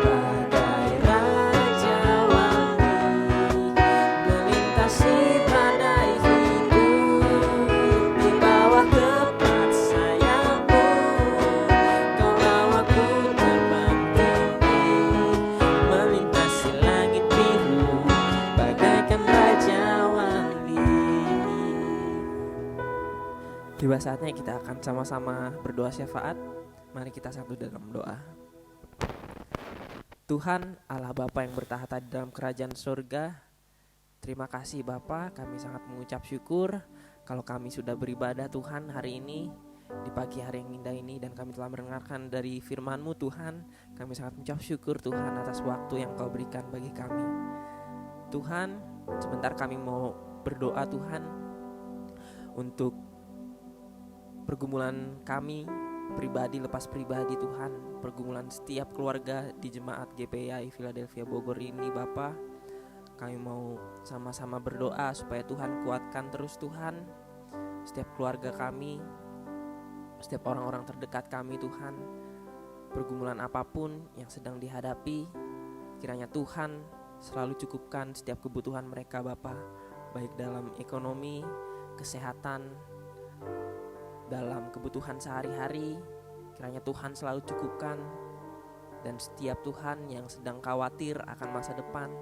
Bagai raja wali, melintasi badai hidup. Di bawah kepak sayap-Mu, Kau bawaku terbang tinggi, melintasi langit biru, bagaikan raja wali. Tiba saatnya kita akan sama-sama berdoa syafaat. Mari kita satu dalam doa. Tuhan Allah Bapa yang bertahta di dalam kerajaan surga, terima kasih Bapa, kami sangat mengucap syukur kalau kami sudah beribadah Tuhan hari ini, di pagi hari yang indah ini, dan kami telah mendengarkan dari firman-Mu Tuhan. Kami sangat mengucap syukur Tuhan atas waktu yang Kau berikan bagi kami. Tuhan, sebentar kami mau berdoa Tuhan untuk pergumulan kami pribadi lepas pribadi Tuhan, pergumulan setiap keluarga di jemaat GPI Philadelphia Bogor ini Bapa. Kami mau sama-sama berdoa supaya Tuhan kuatkan terus Tuhan setiap keluarga kami, setiap orang-orang terdekat kami Tuhan. Pergumulan apapun yang sedang dihadapi, kiranya Tuhan selalu cukupkan setiap kebutuhan mereka Bapa, baik dalam ekonomi, kesehatan, dalam kebutuhan sehari-hari. Kiranya Tuhan selalu cukupkan. Dan setiap Tuhan yang sedang khawatir akan masa depan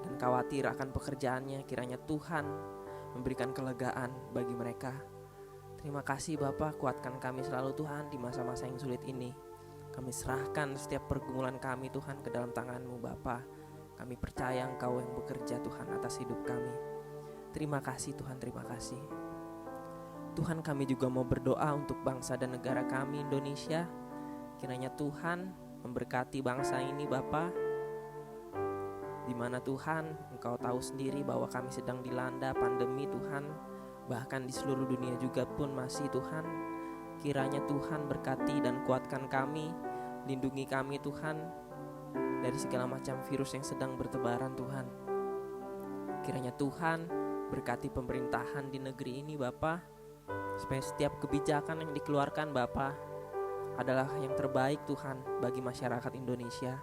dan khawatir akan pekerjaannya, kiranya Tuhan memberikan kelegaan bagi mereka. Terima kasih Bapa, kuatkan kami selalu Tuhan di masa-masa yang sulit ini. Kami serahkan setiap pergumulan kami Tuhan ke dalam tangan-Mu Bapa. Kami percaya Engkau yang bekerja Tuhan atas hidup kami. Terima kasih Tuhan, terima kasih. Tuhan, kami juga mau berdoa untuk bangsa dan negara kami Indonesia. Kiranya Tuhan memberkati bangsa ini Bapa, di mana Tuhan Engkau tahu sendiri bahwa kami sedang dilanda pandemi Tuhan. Bahkan di seluruh dunia juga pun masih Tuhan. Kiranya Tuhan berkati dan kuatkan kami, lindungi kami Tuhan dari segala macam virus yang sedang bertebaran Tuhan. Kiranya Tuhan berkati pemerintahan di negeri ini Bapa, supaya setiap kebijakan yang dikeluarkan Bapa adalah yang terbaik Tuhan bagi masyarakat Indonesia.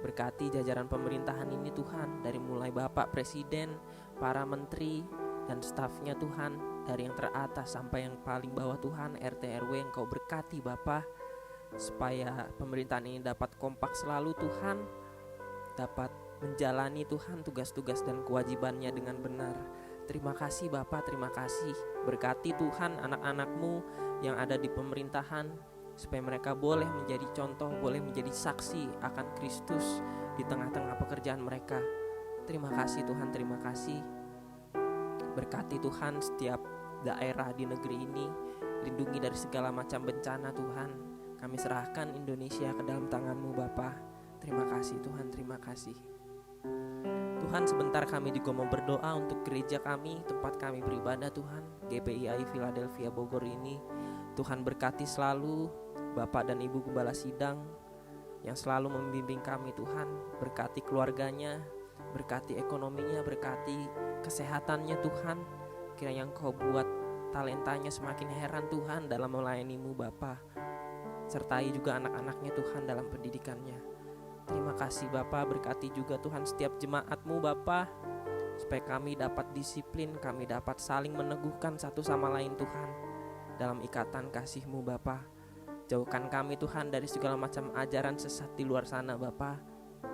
Berkati jajaran pemerintahan ini Tuhan, dari mulai Bapak Presiden, para menteri dan stafnya Tuhan, dari yang teratas sampai yang paling bawah Tuhan, RT RW Engkau berkati Bapa, supaya pemerintahan ini dapat kompak selalu Tuhan, dapat menjalani Tuhan tugas-tugas dan kewajibannya dengan benar. Terima kasih Bapa, terima kasih. Berkati Tuhan anak-anak-Mu yang ada di pemerintahan, supaya mereka boleh menjadi contoh, boleh menjadi saksi akan Kristus di tengah-tengah pekerjaan mereka. Terima kasih Tuhan, terima kasih. Berkati Tuhan setiap daerah di negeri ini, lindungi dari segala macam bencana Tuhan. Kami serahkan Indonesia ke dalam tangan-Mu Bapa. Terima kasih Tuhan, terima kasih. Tuhan, sebentar kami juga mau berdoa untuk gereja kami, tempat kami beribadah Tuhan, GPII Philadelphia Bogor ini. Tuhan berkati selalu Bapak dan Ibu Gembala Sidang yang selalu membimbing kami Tuhan. Berkati keluarganya, berkati ekonominya, berkati kesehatannya Tuhan. Kiranya Engkau buat talentanya semakin heran Tuhan dalam melayani-Mu Bapa. Sertai juga anak-anaknya Tuhan dalam pendidikannya. Terima kasih Bapa, berkati juga Tuhan setiap jemaat-Mu Bapa, supaya kami dapat disiplin, kami dapat saling meneguhkan satu sama lain Tuhan dalam ikatan kasih-Mu Bapa. Jauhkan kami Tuhan dari segala macam ajaran sesat di luar sana Bapa,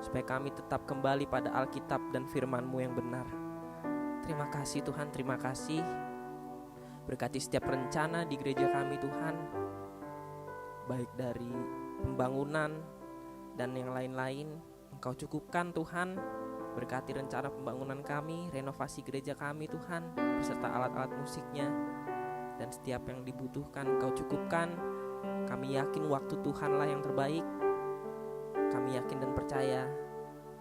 supaya kami tetap kembali pada Alkitab dan firman-Mu yang benar. Terima kasih Tuhan, terima kasih. Berkati setiap rencana di gereja kami Tuhan, baik dari pembangunan dan yang lain-lain, Engkau cukupkan Tuhan. Berkati rencana pembangunan kami, renovasi gereja kami Tuhan, beserta alat-alat musiknya, dan setiap yang dibutuhkan Engkau cukupkan. Kami yakin waktu Tuhanlah yang terbaik. Kami yakin dan percaya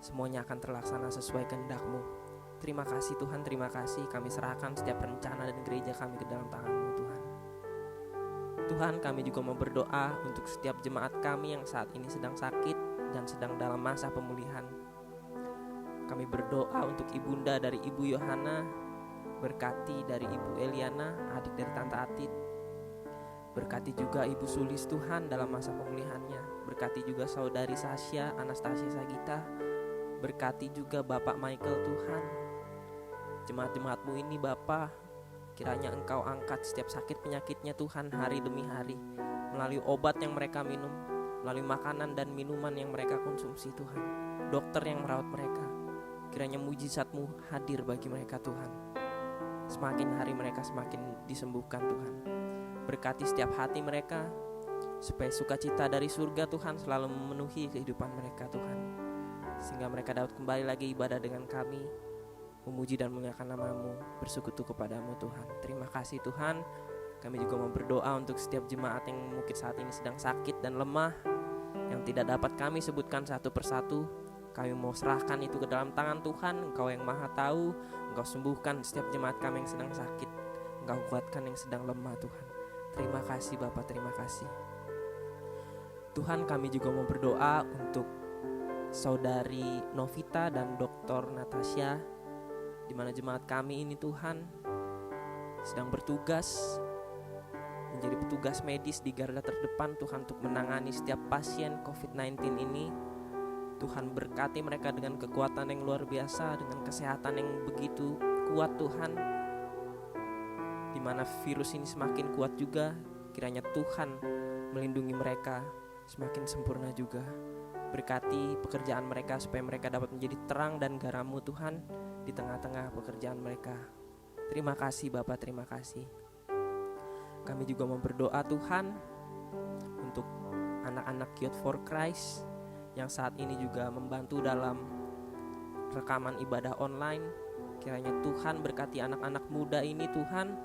semuanya akan terlaksana sesuai kehendak-Mu. Terima kasih Tuhan, terima kasih. Kami serahkan setiap rencana dan gereja kami ke dalam tangan-Mu Tuhan. Tuhan, kami juga mau berdoa untuk setiap jemaat kami yang saat ini sedang sakit dan sedang dalam masa pemulihan. Kami berdoa untuk ibunda dari Ibu Yohana, berkati dari Ibu Eliana, adik dari Tante Atit. Berkati juga Ibu Sulis Tuhan dalam masa pemulihannya. Berkati juga saudari Sasha, Anastasia Sagita. Berkati juga Bapak Michael Tuhan. Jemaat-jemaat-Mu ini Bapa, kiranya Engkau angkat setiap sakit penyakitnya Tuhan hari demi hari, melalui obat yang mereka minum, melalui makanan dan minuman yang mereka konsumsi Tuhan. Dokter yang merawat mereka, kiranya mujizat-Mu hadir bagi mereka Tuhan. Semakin hari mereka semakin disembuhkan Tuhan. Berkati setiap hati mereka, supaya sukacita dari surga Tuhan selalu memenuhi kehidupan mereka Tuhan, sehingga mereka dapat kembali lagi ibadah dengan kami, memuji dan memuliakan nama-Mu, bersekutu kepada-Mu Tuhan. Terima kasih Tuhan. Kami juga mau berdoa untuk setiap jemaat yang mungkin saat ini sedang sakit dan lemah, yang tidak dapat kami sebutkan satu persatu. Kami mau serahkan itu ke dalam tangan Tuhan. Engkau yang maha tahu. Engkau sembuhkan setiap jemaat kami yang sedang sakit. Engkau kuatkan yang sedang lemah Tuhan. Terima kasih Bapak, terima kasih Tuhan. Kami juga mau berdoa untuk saudari Novita dan Dr. Natasha, di mana jemaat kami ini Tuhan sedang bertugas menjadi petugas medis di garda terdepan Tuhan, untuk menangani setiap pasien COVID-19 ini. Tuhan, berkati mereka dengan kekuatan yang luar biasa, dengan kesehatan yang begitu kuat Tuhan. Di mana virus ini semakin kuat juga, kiranya Tuhan melindungi mereka semakin sempurna juga. Berkati pekerjaan mereka supaya mereka dapat menjadi terang dan garam-Mu Tuhan di tengah-tengah pekerjaan mereka. Terima kasih Bapak, terima kasih. Kami juga mau berdoa Tuhan untuk anak-anak Youth for Christ yang saat ini juga membantu dalam rekaman ibadah online. Kiranya Tuhan berkati anak-anak muda ini Tuhan,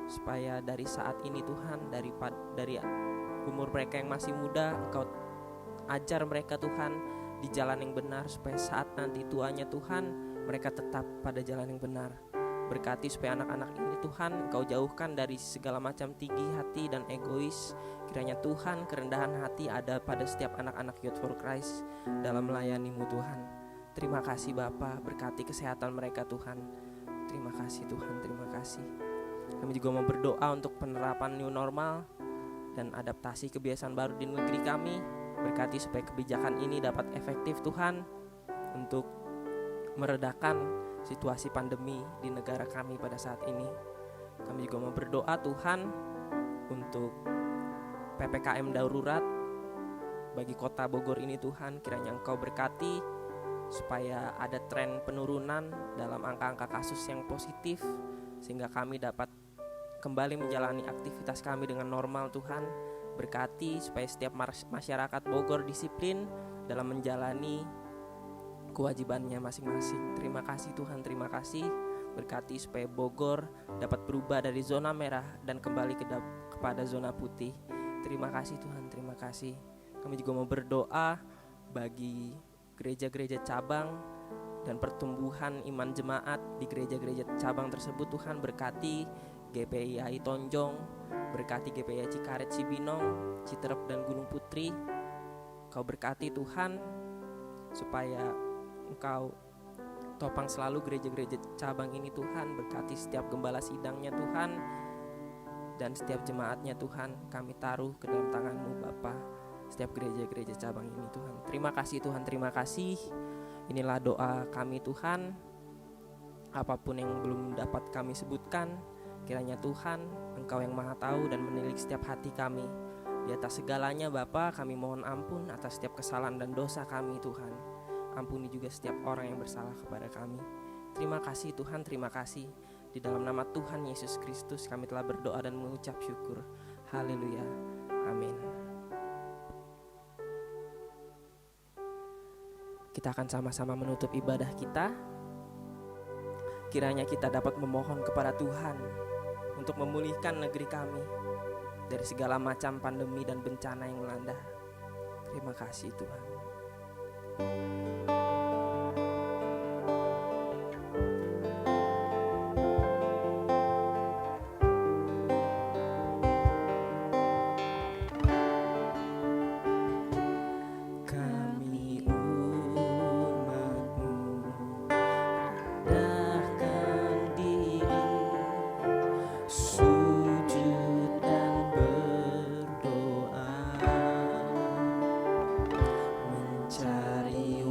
supaya dari saat ini Tuhan, dari umur mereka yang masih muda, Engkau ajar mereka Tuhan di jalan yang benar, supaya saat nanti tuanya Tuhan, mereka tetap pada jalan yang benar. Berkati supaya anak-anak ini Tuhan Engkau jauhkan dari segala macam tinggi hati dan egois. Kiranya Tuhan kerendahan hati ada pada setiap anak-anak Youth for Christ dalam melayani-Mu Tuhan. Terima kasih Bapa, berkati kesehatan mereka Tuhan. Terima kasih Tuhan, terima kasih. Kami juga mau berdoa untuk penerapan new normal dan adaptasi kebiasaan baru di negeri kami. Berkati supaya kebijakan ini dapat efektif Tuhan, untuk meredakan situasi pandemi di negara kami pada saat ini. Kami juga mau berdoa Tuhan untuk PPKM darurat bagi kota Bogor ini Tuhan. Kiranya Engkau berkati supaya ada tren penurunan dalam angka-angka kasus yang positif, sehingga kami dapat kembali menjalani aktivitas kami dengan normal. Tuhan, berkati supaya setiap masyarakat Bogor disiplin dalam menjalani kewajibannya masing-masing. Terima kasih Tuhan, terima kasih. Berkati supaya Bogor dapat berubah dari zona merah dan kembali kepada zona putih. Terima kasih Tuhan, terima kasih. Kami juga mau berdoa bagi gereja-gereja cabang dan pertumbuhan iman jemaat di gereja-gereja cabang tersebut. Tuhan, berkati GPI Tonjong, berkati GPI Cikaret, Cibinong, Citerep dan Gunung Putri. Kau berkati Tuhan, supaya Engkau topang selalu gereja-gereja cabang ini Tuhan. Berkati setiap gembala sidangnya Tuhan, dan setiap jemaatnya Tuhan. Kami taruh ke dalam tangan-Mu Bapa, setiap gereja-gereja cabang ini Tuhan. Terima kasih Tuhan, terima kasih. Inilah doa kami Tuhan. Apapun yang belum dapat kami sebutkan, kiranya Tuhan Engkau yang maha tahu dan menilik setiap hati kami. Di atas segalanya Bapa, kami mohon ampun atas setiap kesalahan dan dosa kami Tuhan. Ampuni juga setiap orang yang bersalah kepada kami. Terima kasih Tuhan, terima kasih. Di dalam nama Tuhan Yesus Kristus kami telah berdoa dan mengucap syukur. Haleluya, amin. Kita akan sama-sama menutup ibadah kita. Kiranya kita dapat memohon kepada Tuhan untuk memulihkan negeri kami dari segala macam pandemi dan bencana yang melanda. Terima kasih Tuhan. Mencari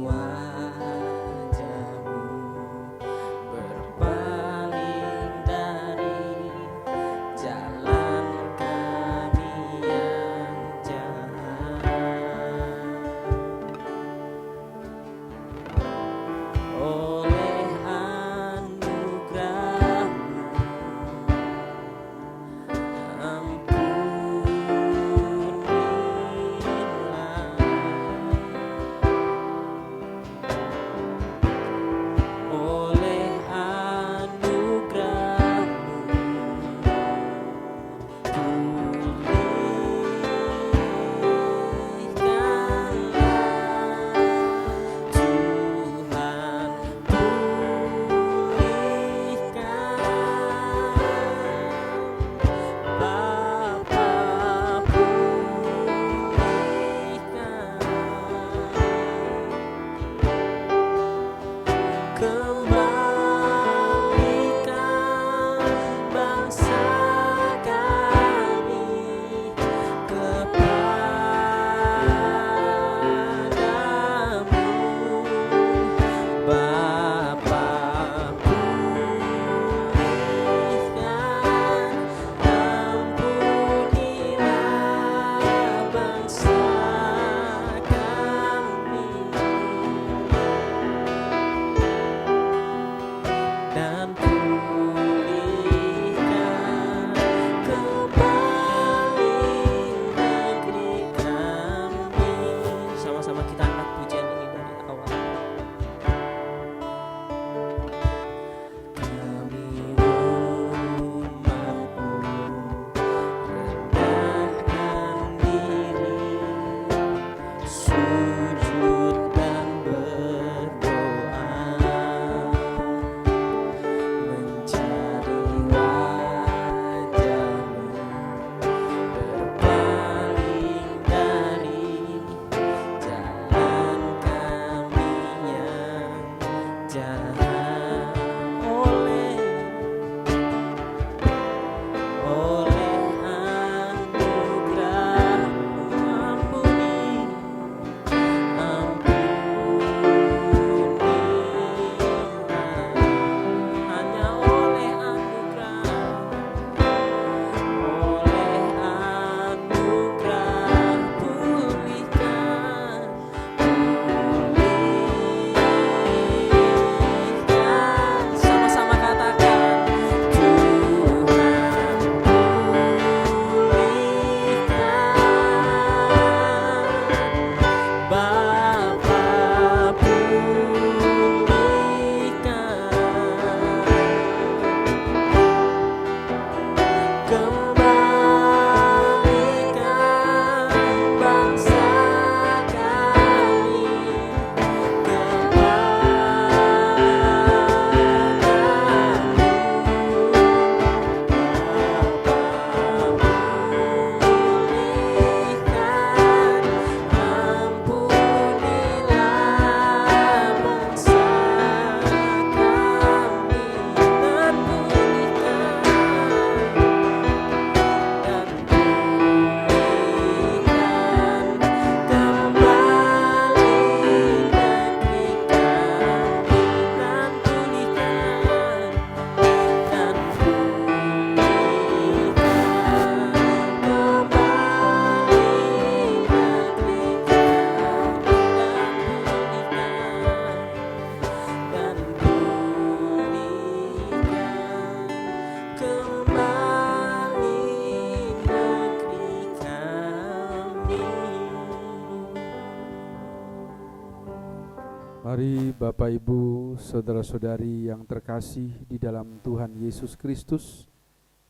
Mari Bapak Ibu, saudara-saudari yang terkasih di dalam Tuhan Yesus Kristus,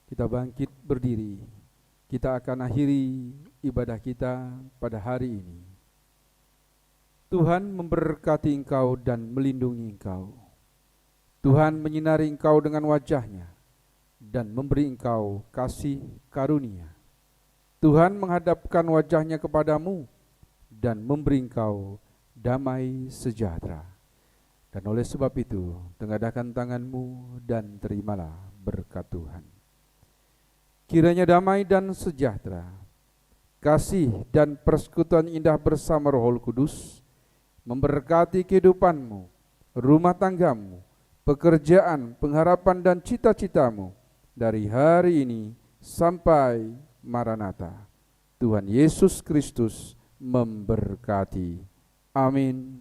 kita bangkit berdiri. Kita akan akhiri ibadah kita pada hari ini. Tuhan memberkati engkau dan melindungi engkau. Tuhan menyinari engkau dengan wajah-Nya dan memberi engkau kasih karunia. Tuhan menghadapkan wajah-Nya kepadamu dan memberi engkau damai sejahtera. Dan oleh sebab itu, tengadahkan tanganmu dan terimalah berkat Tuhan. Kiranya damai dan sejahtera, kasih dan persekutuan indah bersama Roh Kudus memberkati kehidupanmu, rumah tanggamu, pekerjaan, pengharapan dan cita-citamu dari hari ini sampai Maranatha. Tuhan Yesus Kristus memberkati. Amin.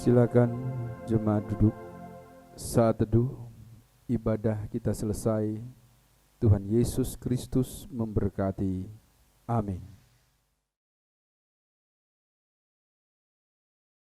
Silakan jemaat duduk. Saat teduh ibadah kita selesai. Tuhan Yesus Kristus memberkati. Amin.